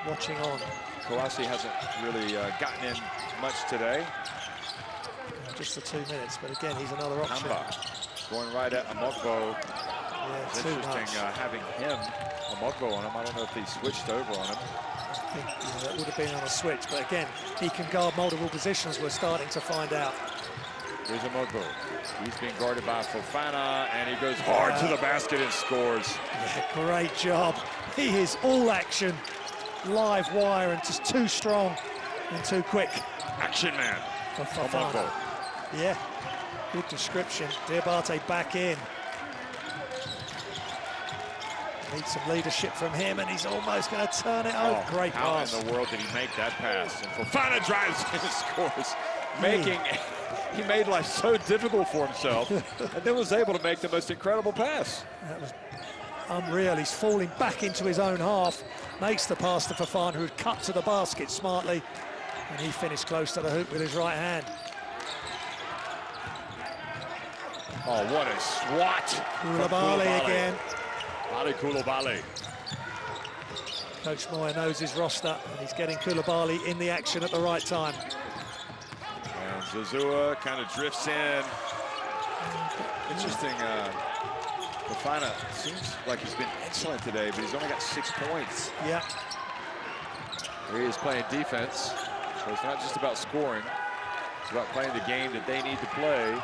Watching on. Kouassi hasn't really gotten in much today. Just the 2 minutes, but again, he's another option. Pamba going right at Amokbo. It's interesting having him, Amokbo, on him. I don't know if he switched over on him. I think that would have been on a switch, but again, he can guard multiple positions. We're starting to find out. Here's Amokbo. He's being guarded by Fofana, and he goes hard to the basket and scores. Yeah, great job. He is all action, live wire, and just too strong and too quick. Action man. Amokbo. Yeah, good description. Diabate back in. Needs some leadership from him, and he's almost going to turn it over. Great pass. How in the world did he make that pass? And Fofana drives and scores, he made life so difficult for himself, and then was able to make the most incredible pass. That was unreal. He's falling back into his own half, makes the pass to Fofana, who had cut to the basket smartly, and he finished close to the hoop with his right hand. Oh, what a swat. Koulibaly again. Ali Koulibaly. Coach Moyer knows his roster, and he's getting Koulibaly in the action at the right time. And Zazua kind of drifts in. Interesting, Fofana seems like he's been excellent today, but he's only got 6 points. Yeah. He is playing defense, so it's not just about scoring. It's about playing the game that they need to play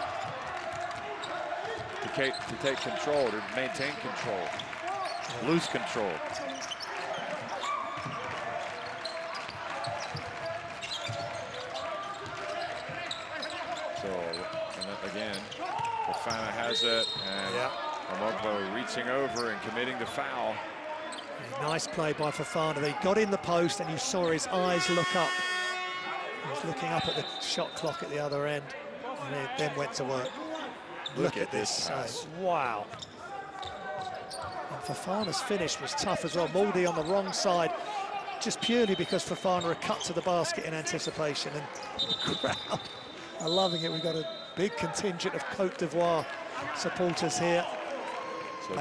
to take control, to maintain control, lose control. Fofana has it, and Amogbo reaching over and committing the foul. Nice play by Fofana. They got in the post, and you saw his eyes look up. He was looking up at the shot clock at the other end, and then went to work. Look at this. Wow. And Fofana's finish was tough as well. Mouldy on the wrong side, just purely because Fofana had cut to the basket in anticipation. And the crowd are loving it. We've got a big contingent of Cote d'Ivoire supporters here. So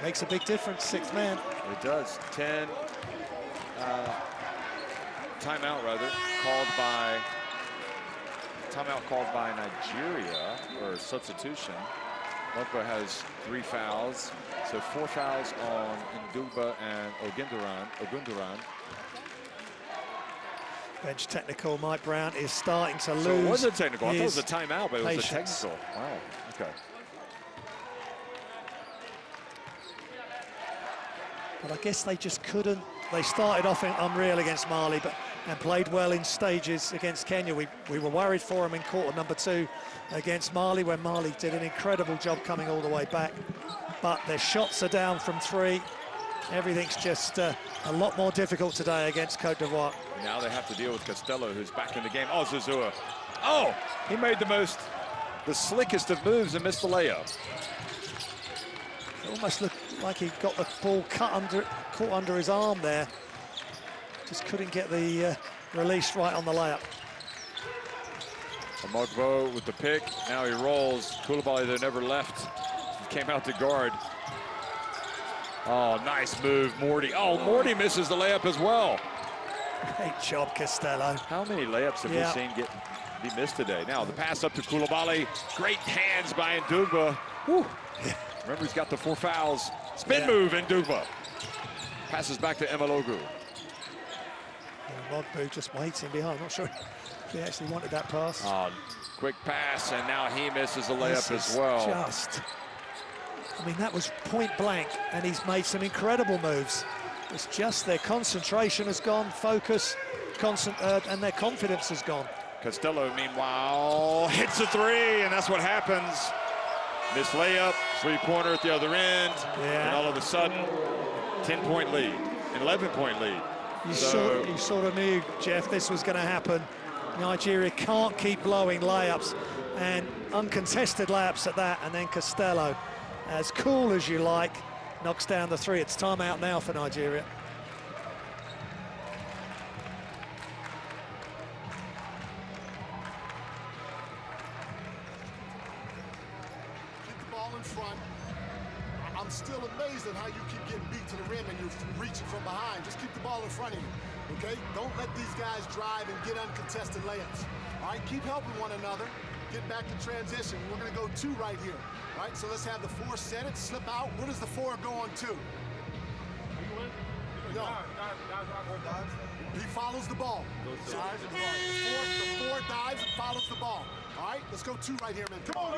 makes a big difference, sixth man. It does. 10 timeout called by Nigeria, or substitution. Mokba has 3 fouls, so 4 fouls on Ndugba and Ogunduran. Bench technical. Mike Brown is starting to lose. So it was a technical. I thought it was a timeout, but it was a technical. Wow. Okay. But I guess they just couldn't. They started off unreal against Mali, and played well in stages against Kenya. We were worried for them in quarter number 2 against Mali, when Mali did an incredible job coming all the way back. But their shots are down from 3. Everything's just a lot more difficult today against Cote d'Ivoire. Now they have to deal with Costello, who's back in the game. Oh, Zazua. Oh, he made the slickest of moves and missed the layup. It almost looked like he got the ball caught under his arm there. Just couldn't get the release right on the layup. Amogbo with the pick. Now he rolls. Koulibaly there never left. He came out to guard. Oh, nice move, Morty. Oh, Morty misses the layup as well. Great job, Costello. How many layups have we seen be missed today? Now the pass up to Koulibaly. Great hands by Ndugba. Remember, he's got the 4 fouls. Spin move, Ndugba. Passes back to Emelogu. Mogbu just waiting behind. Not sure if he actually wanted that pass. Oh, quick pass, and now he misses the layup as well. I mean, that was point blank, and he's made some incredible moves. It's just their concentration has gone, focus, and their confidence has gone. Costello, meanwhile, hits a 3, and that's what happens. Missed layup, 3-pointer at the other end, and all of a sudden, 10-point lead, an 11-point lead. You sort of knew, Jeff, this was going to happen. Nigeria can't keep blowing layups, and uncontested layups at that, and then Costello, as cool as you like, knocks down the 3. It's timeout now for Nigeria. Keep the ball in front. I'm still amazed at how you keep getting beat to the rim and you're reaching from behind. Just keep the ball in front of you, okay? Don't let these guys drive and get uncontested layups. All right, keep helping one another. Get back to transition. We're going to go 2 right here. All right, so let's have the 4 set it, slip out. Where does the 4 go on 2? No. He follows the ball. So the 4 dives and follows the ball. All right, let's go 2 right here, man. Come on,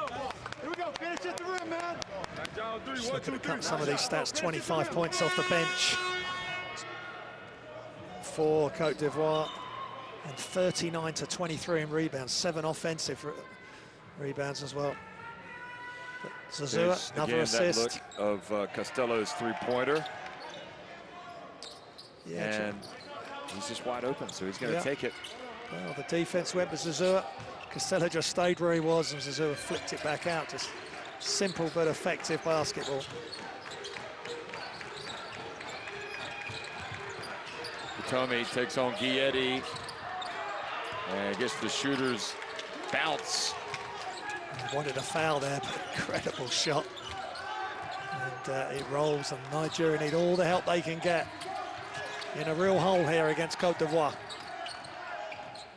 go. Here we go. Finish at the rim, man. Just looking to cut some of these stats. 25 points off the bench for Cote d'Ivoire, and 39 to 23 in rebounds. 7 offensive rebounds as well. But Zazua, another assist. That look of Costello's 3-pointer. And he's just wide open, so he's going to take it. Well, the defense went with Zazua. Costello just stayed where he was, and Zazua flicked it back out. Just simple but effective basketball. Potomi takes on Guietti and gets the shooter's bounce. Wanted a foul there, but incredible shot. And it rolls, and Nigeria need all the help they can get. In a real hole here against Cote d'Ivoire.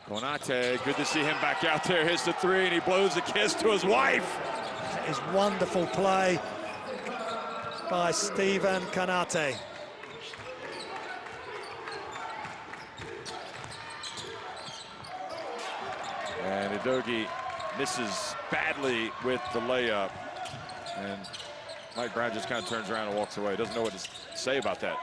Konate, good to see him back out there. Hits the 3, and he blows a kiss to his wife. That is wonderful play by Stephen Konate. And Udogie misses badly with the layup. And Mike Brown just kind of turns around and walks away. Doesn't know what to say about that.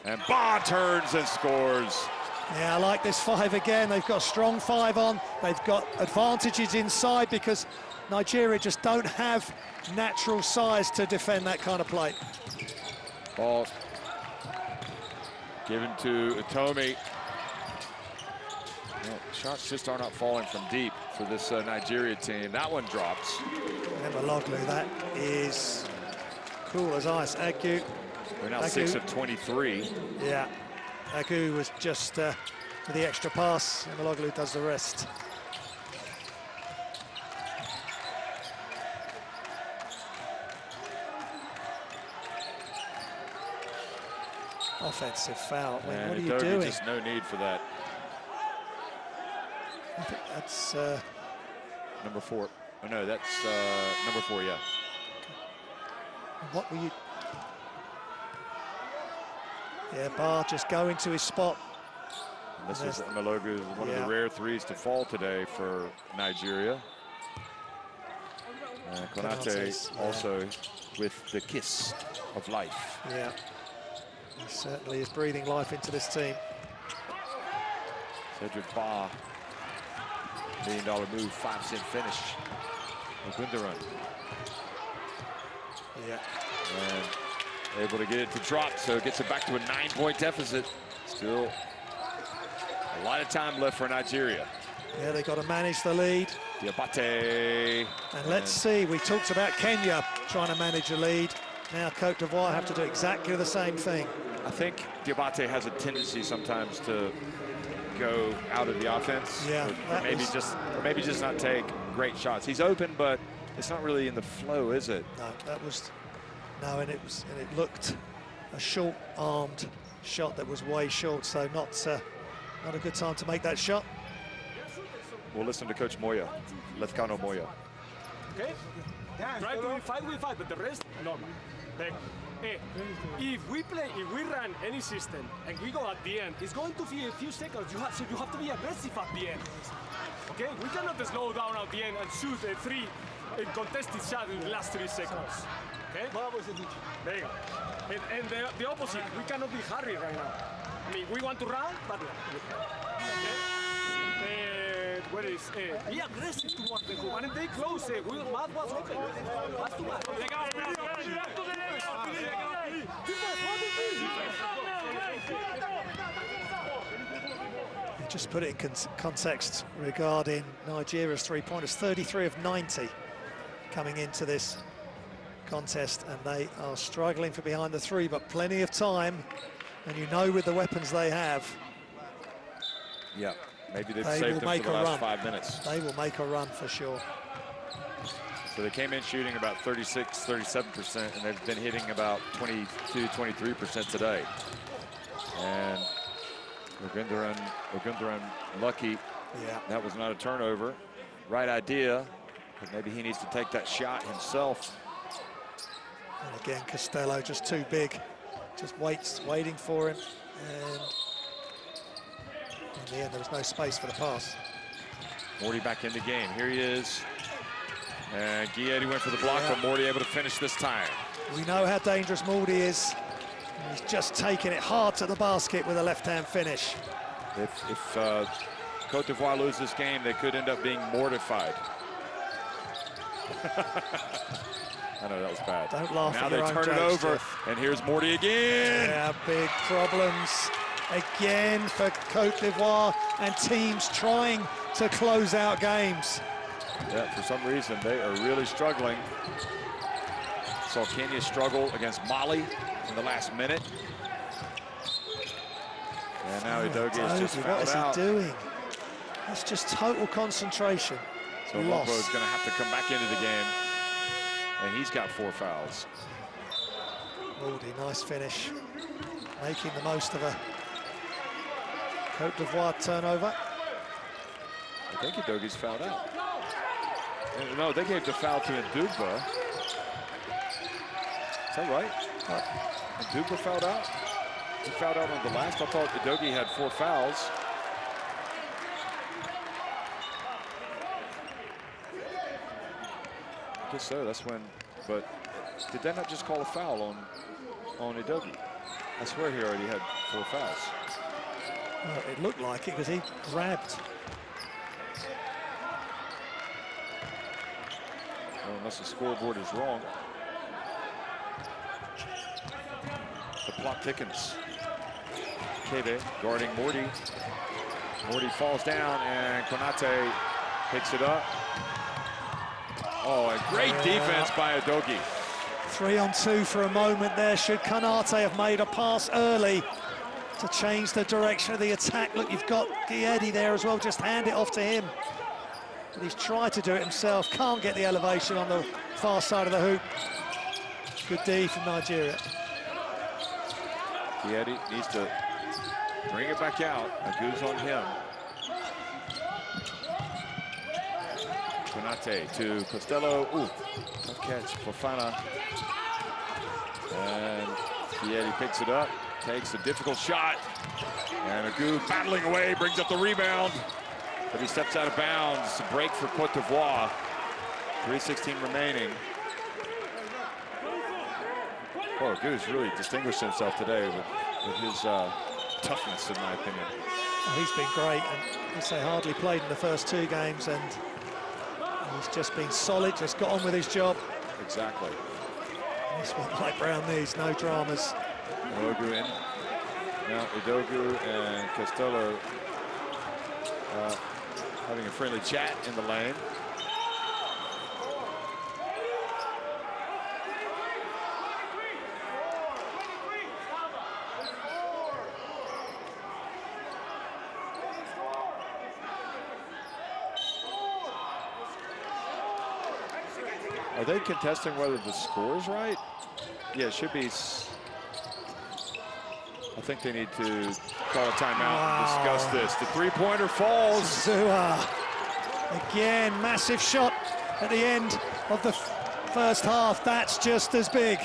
And Ba turns and scores. Yeah, I like this 5 again. They've got a strong 5 on. They've got advantages inside because Nigeria just don't have natural size to defend that kind of play. Ball given to Itomi. Well, shots just are not falling from deep for this Nigeria team. That one drops. And Maloglu, that is cool as ice. Agu. We're now 6 of 23. Yeah, Agu was just with the extra pass, and Maloglu does the rest. Offensive foul. I mean, what are you doing? Just no need for that. I think that's number 4. Oh no, that's number 4. Yeah. What were you? Yeah, Barr just going to his spot. And this is Maloglu, one of the rare threes to fall today for Nigeria. Konate also with the kiss of life. Yeah. He certainly is breathing life into this team. Cedric Barr, $1 million move, 5-cent finish. Ogundaran. Yeah. And able to get it to drop, so it gets it back to a 9-point deficit. Still a lot of time left for Nigeria. Yeah, they got to manage the lead. Diabate. And let's see, we talked about Kenya trying to manage a lead. Now Cote d'Ivoire have to do exactly the same thing. I think Diabate has a tendency sometimes to go out of the offense. Yeah, or maybe just not take great shots. He's open, but it's not really in the flow, is it? No, that was and it looked a short-armed shot that was way short. So not a good time to make that shot. We'll listen to Coach Moya, Lefkano Moya. Okay. Try to be 5-5, but the rest normal. Like, if we run any system and we go at the end, it's going to be a few seconds. So you have to be aggressive at the end. Okay, we cannot slow down at the end and shoot a 3 contested shot in the last 3 seconds. Okay. There you go. And the opposite, we cannot be hurried right now. I mean, we want to run, but where is be aggressive towards the hoop and they close it. Matt was open. Just put it in context regarding Nigeria's three-pointers. 33 of 90 coming into this contest, and they are struggling for behind the 3, but plenty of time. And you know, with the weapons they have, yeah, maybe they've saved them for the last 5 minutes. They will make a run for sure. So they came in shooting about 36, 37%, and they've been hitting about 22, 23% today. And Ogundaran lucky. Yeah. That was not a turnover. Right idea, but maybe he needs to take that shot himself. And again, Costello just too big. Just waiting for him. And in the end, there was no space for the pass. Morty back in the game. Here he is. And Guilletti went for the block, but Morty able to finish this time. We know how dangerous Morty is. He's just taking it hard to the basket with a left-hand finish. If Cote d'Ivoire lose this game, they could end up being mortified. I know that was bad. Don't laugh now at they your own turn it jokes, over, Jeff. And here's Morty again. Yeah, big problems again for Cote d'Ivoire and teams trying to close out games. Yeah, for some reason, they are really struggling. Saw Kenya struggle against Mali in the last minute. And now Udogie is just fouled out. What is he doing? That's just total concentration. So Lopo is going to have to come back into the game. And he's got 4 fouls. Moody, nice finish. Making the most of a Cote d'Ivoire turnover. I think Udogie's fouled out. No, they gave the foul to Ndugba. Is that right? Ndugba fouled out? He fouled out on the last. I thought Udogie had 4 fouls. I guess so, that's when, but did that not just call a foul on Udogie? I swear he already had 4 fouls. Well, it looked like it because he grabbed. Well, unless the scoreboard is wrong. The clock thickens. Kebe guarding Morty. Morty falls down and Konate picks it up. Oh, a great defense by Adogi. 3-on-2 for a moment there. Should Konate have made a pass early to change the direction of the attack? Look, you've got Giedi there as well. Just hand it off to him. But he's tried to do it himself. Can't get the elevation on the far side of the hoop. Good D from Nigeria. Giedi needs to bring it back out. Agu's on him. Konate to Costello. Ooh, tough catch. Fofana. And Giedi picks it up. Takes a difficult shot. And Agu battling away, brings up the rebound. But he steps out of bounds. It's a break for Cote d'Ivoire. 3:16 remaining. Oh, Agu's really distinguished himself today with his toughness, in my opinion. Oh, he's been great, and I say hardly played in the first 2 games, and he's just been solid, just got on with his job. Exactly. That's what Mike Brown needs, no dramas. Udogu in. Now Udogu and Costello having a friendly chat in the lane. Are they contesting whether the score is right? Yeah, it should be. I think they need to call a timeout and discuss this. The three-pointer falls. Zua. Again, massive shot at the end of the first half. That's just as big.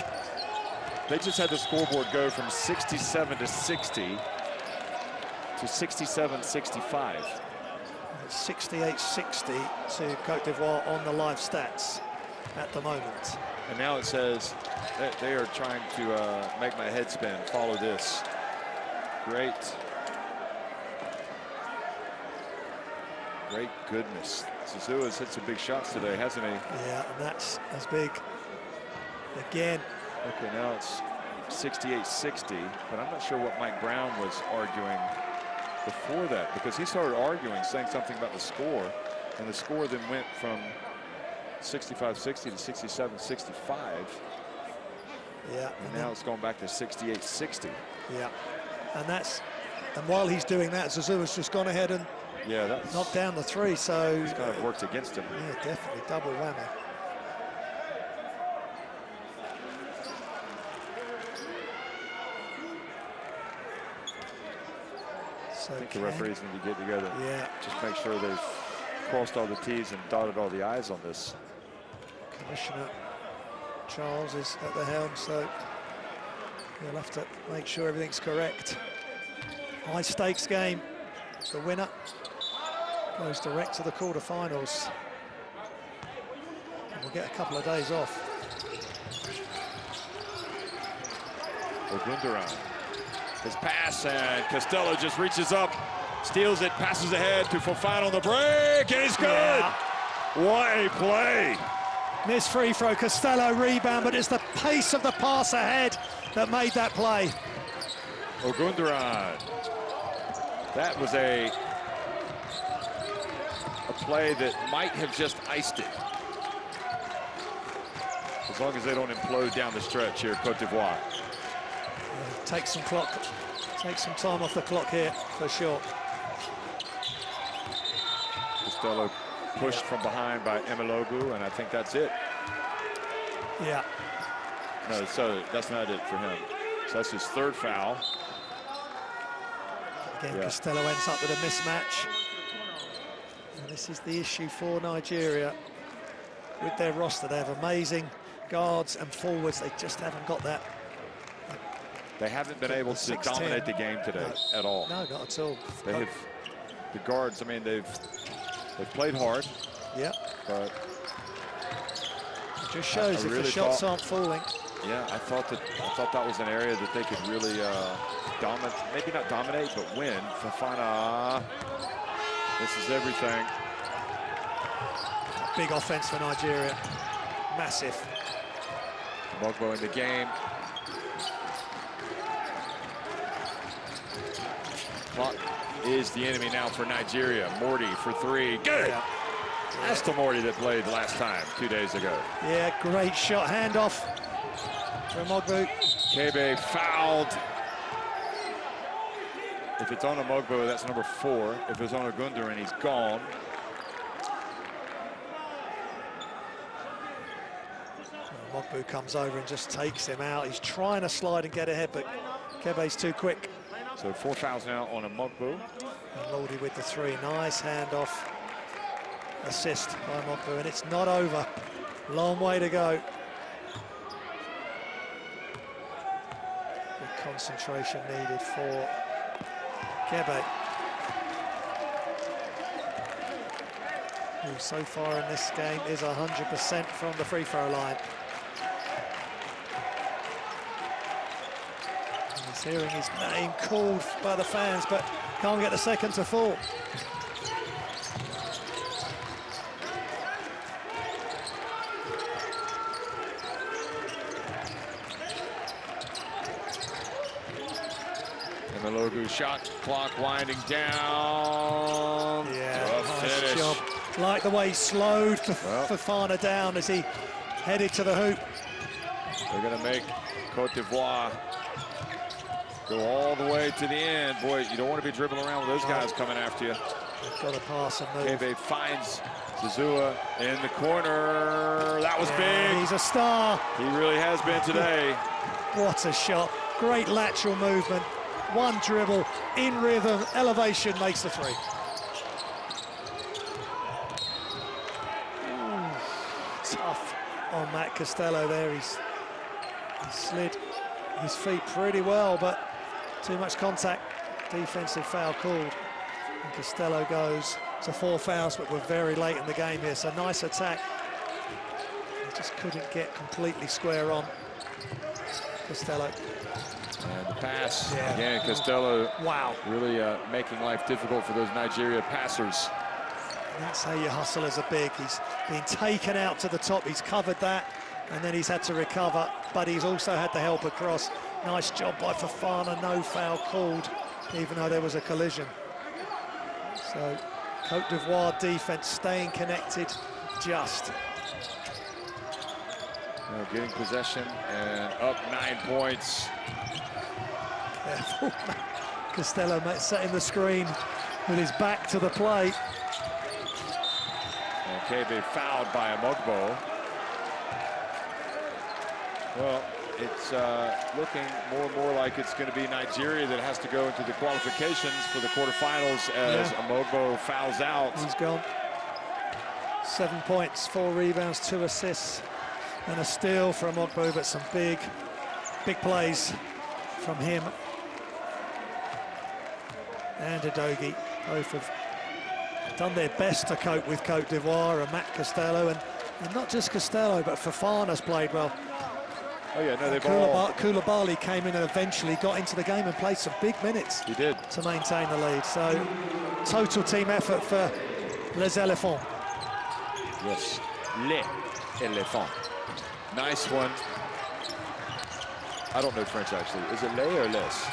They just had the scoreboard go from 67 to 60 to 67-65. 68-60 to Cote d'Ivoire on the live stats at the moment. And now it says they are trying to make my head spin. Follow this. Great. Great goodness. Suzua's hit some big shots today, hasn't he? Yeah, and that's as big. Again. Okay, now it's 68-60, but I'm not sure what Mike Brown was arguing before that, because he started arguing, saying something about the score, and the score then went from 65-60 to 67-65. Yeah. And now it's going back to 68-60. Yeah. And while he's doing that, Zuzua's just gone ahead and knocked down the 3, so it's kind of worked against him. Yeah, definitely double whammy. So I think the referees need to get together. Yeah. Just make sure they've crossed all the T's and dotted all the I's on this. Commissioner Charles is at the helm, so he'll have to make sure everything's correct. High stakes game. The winner goes direct to the quarterfinals. And we'll get a couple of days off. Ogundaran. His pass, and Costello just reaches up, steals it, passes ahead to Fofana on the break, and it's good! Yeah. What a play! Miss free throw, Costello rebound, but it's the pace of the pass ahead that made that play. Ogundaran. That was a play that might have just iced it. As long as they don't implode down the stretch here, Cote d'Ivoire. Take some time off the clock here, for sure. Costello pushed from behind by Emelogu, and I think that's it. Yeah. No, so that's not it for him. So that's his 3rd foul. Again, Costello ends up with a mismatch. And this is the issue for Nigeria. With their roster, they have amazing guards and forwards. They just haven't got that. They haven't been able to dominate the game today at all. No, not at all. They have the guards. I mean, they've played hard. Yeah. But it just shows if the shots aren't falling. Yeah, I thought that was an area that they could really dominate, maybe not dominate, but win. Fofana, this is everything. Big offense for Nigeria, massive. Mogbo in the game. Clock is the enemy now for Nigeria. Morty for three, good. Yeah. That's the Morty that played last time, 2 days ago. Yeah, great shot, handoff. Mogbo. Kebe fouled. If it's on a Mogbo, that's number 4. If it's on a Gundogan, he's gone. Mogbo comes over and just takes him out. He's trying to slide and get ahead, but Kebe's too quick. So 4 fouls now on a Mogbo. And Lordy with the 3. Nice handoff. Assist by Mogbo, and it's not over. Long way to go. Concentration needed for Kebe, who so far in this game is 100% from the free throw line. He's hearing his name called by the fans, but can't get the second to fall. Malogu shot clock winding down. Yeah, nice job. Like the way he slowed Fofana down as he headed to the hoop. They're going to make Cote d'Ivoire go all the way to the end. Boy, you don't want to be dribbling around with those guys coming after you. Got to pass and move. Kebe finds Zazua in the corner. That was big. He's a star. He really has been today. What a shot. Great lateral movement. One dribble, in rhythm, elevation, makes the 3. Tough on Matt Costello there. He slid his feet pretty well, but too much contact. Defensive foul called. And Costello goes to 4 fouls, but we're very late in the game here, so nice attack. He just couldn't get completely square on. Costello. And the pass, again, Costello. Wow. Really making life difficult for those Nigeria passers. That's how you hustle as a big. He's been taken out to the top, he's covered that, and then he's had to recover, but he's also had the help across. Nice job by Fofana, no foul called, even though there was a collision. So, Cote d'Ivoire defense staying connected, just. Now getting possession and up 9 points. Careful. Costello setting the screen with his back to the play. And Kebe fouled by Mogbo. Well, it's looking more and more like it's going to be Nigeria that has to go into the qualifications for the quarterfinals as Mogbo fouls out. He's gone. 7 points, 4 rebounds, 2 assists, and a steal from Mogbo, but some big plays from him and Adogi. Both have done their best to cope with Cote d'Ivoire, and Matt Costello, and not just Costello, but Fofana's played well. Oh yeah, no, they've all... Koulibaly came in and eventually got into the game and played some big minutes. He did. To maintain the lead. So, total team effort for Les Éléphants. Yes, Les Éléphants. Nice one. I don't know French, actually. Is it les or les?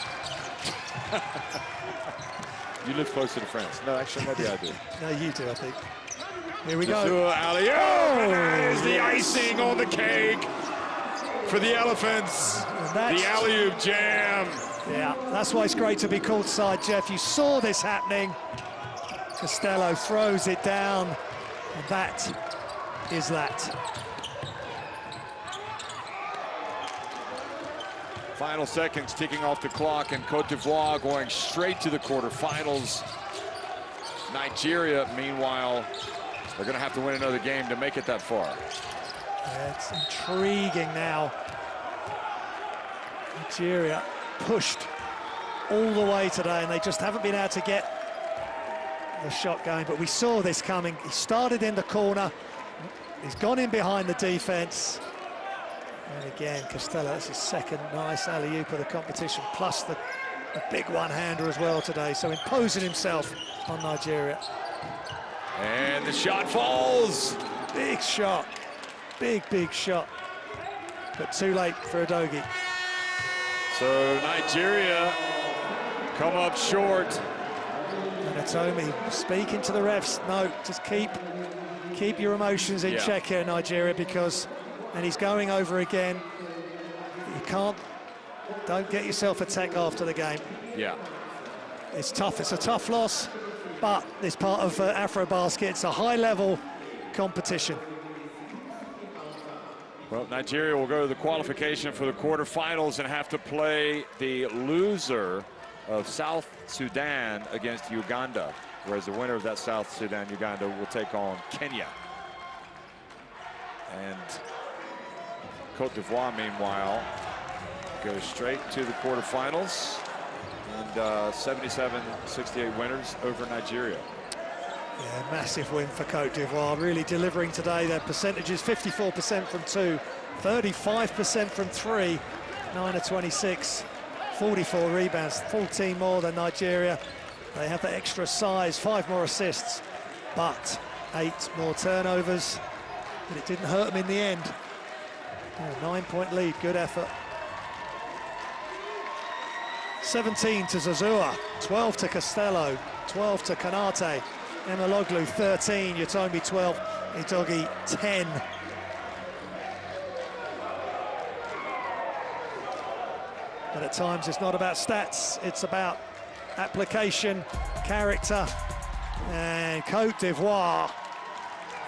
You live closer to France. No, actually, maybe I do. No, you do, I think. Here we go. Alley-oop, and that is the icing on the cake for the Elephants. The alley-oop jam. Yeah, that's why it's great to be courtside, Jeff. You saw this happening. Costello throws it down, and that is that. Final seconds ticking off the clock, and Cote d'Ivoire going straight to the quarterfinals. Nigeria, meanwhile, they're going to have to win another game to make it that far. Yeah, it's intriguing now. Nigeria pushed all the way today, and they just haven't been able to get the shot going. But we saw this coming. He started in the corner. He's gone in behind the defense. And again, Costello, that's his second nice alley-oop of the competition, plus the big one-hander as well today. So imposing himself on Nigeria. And the shot falls. Big shot, big shot. But too late for Udogie. So Nigeria come up short. And Atomi speaking to the refs, no, just keep your emotions in check here, Nigeria, because, and he's going over again. Don't get yourself a tech after the game. Yeah. It's tough, it's a tough loss, but it's part of AfroBasket. It's a high-level competition. Well, Nigeria will go to the qualification for the quarterfinals and have to play the loser of South Sudan against Uganda, whereas the winner of that South Sudan-Uganda will take on Kenya. And Cote d'Ivoire, meanwhile, goes straight to the quarterfinals, and 77-68 winners over Nigeria. Yeah, massive win for Cote d'Ivoire, really delivering today. Their percentages, 54% from 2, 35% from 3, 9 of 26, 44 rebounds, 14 more than Nigeria. They have the extra size, 5 more assists, but 8 more turnovers, but it didn't hurt them in the end. Yeah, 9-point lead, good effort. 17 to Zazua, 12 to Costello, 12 to Kanate, Emeloglu 13, Utomi 12, Udogie 10. But at times it's not about stats, it's about application, character, and Cote d'Ivoire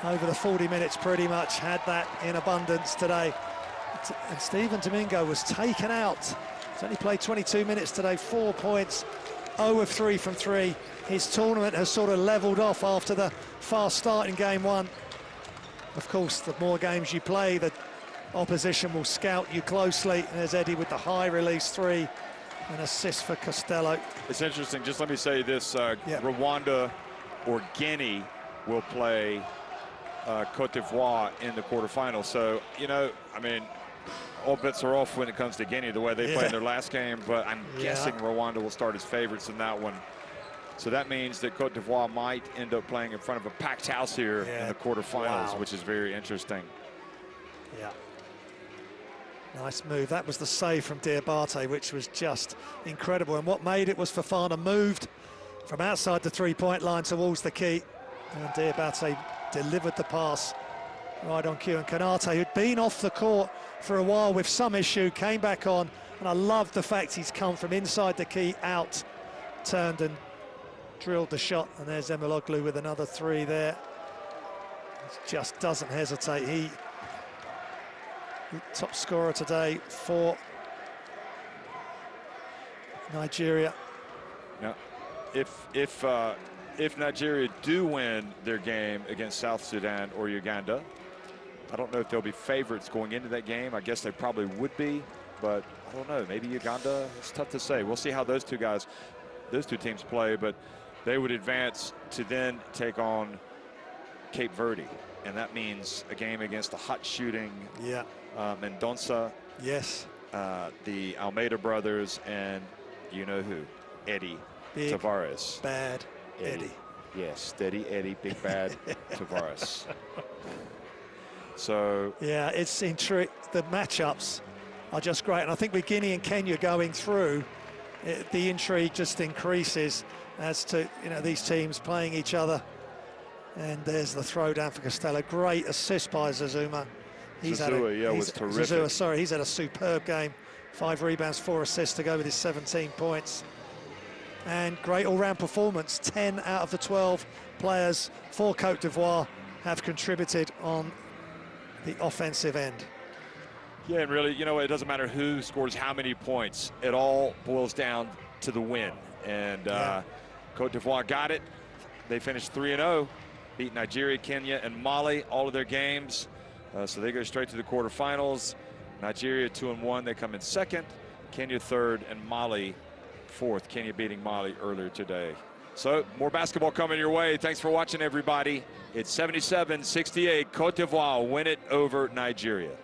over the 40 minutes pretty much had that in abundance today. And Stephen Domingo was taken out. He's only played 22 minutes today, 4 points, 0 of 3 from 3. His tournament has sort of leveled off after the fast start in game 1. Of course, the more games you play, the opposition will scout you closely. And there's Eddie with the high release 3, an assist for Costello. It's interesting, just let me say this, Rwanda or Guinea will play Cote d'Ivoire in the quarterfinals. So, you know, I mean, all bets are off when it comes to Guinea, the way they played in their last game, but I'm guessing Rwanda will start as favorites in that one. So that means that Cote d'Ivoire might end up playing in front of a packed house here in the quarterfinals, which is very interesting. Yeah. Nice move. That was the save from Diabate, which was just incredible. And what made it was Fofana moved from outside the three-point line towards the key. And Diabate delivered the pass right on cue. And Kanate, who'd been off the court for a while with some issue, came back on. And I love the fact he's come from inside the key out, turned and drilled the shot. And there's Emeloglu with another 3 there. He just doesn't hesitate. He top scorer today for Nigeria. Now, if Nigeria do win their game against South Sudan or Uganda, I don't know if they'll be favorites going into that game. I guess they probably would be, but I don't know. Maybe Uganda, it's tough to say. We'll see how those two teams play, but they would advance to then take on Cape Verde, and that means a game against the hot shooting Mendonça, the Almeida brothers, and you know who, Eddie Big Tavares. Bad Eddie. Yes, steady Eddie, big bad Tavares. So yeah, it's intriguing. The matchups are just great, and I think with Guinea and Kenya going through, the intrigue just increases as to these teams playing each other. And there's the throwdown for Costello. Great assist by Zazuma. Was terrific. Zazua, sorry, he's had a superb game. 5 rebounds, 4 assists to go with his 17 points. And great all-round performance. 10 out of the 12 players for Cote d'Ivoire have contributed on the offensive end. Yeah, and really, it doesn't matter who scores how many points. It all boils down to the win. And Cote d'Ivoire got it. They finished 3-0, beat Nigeria, Kenya, and Mali all of their games. So they go straight to the quarterfinals. Nigeria 2-1, they come in second. Kenya third, and Mali fourth. Kenya beating Mali earlier today. So more basketball coming your way. Thanks for watching, everybody. It's 77-68. Cote d'Ivoire win it over Nigeria.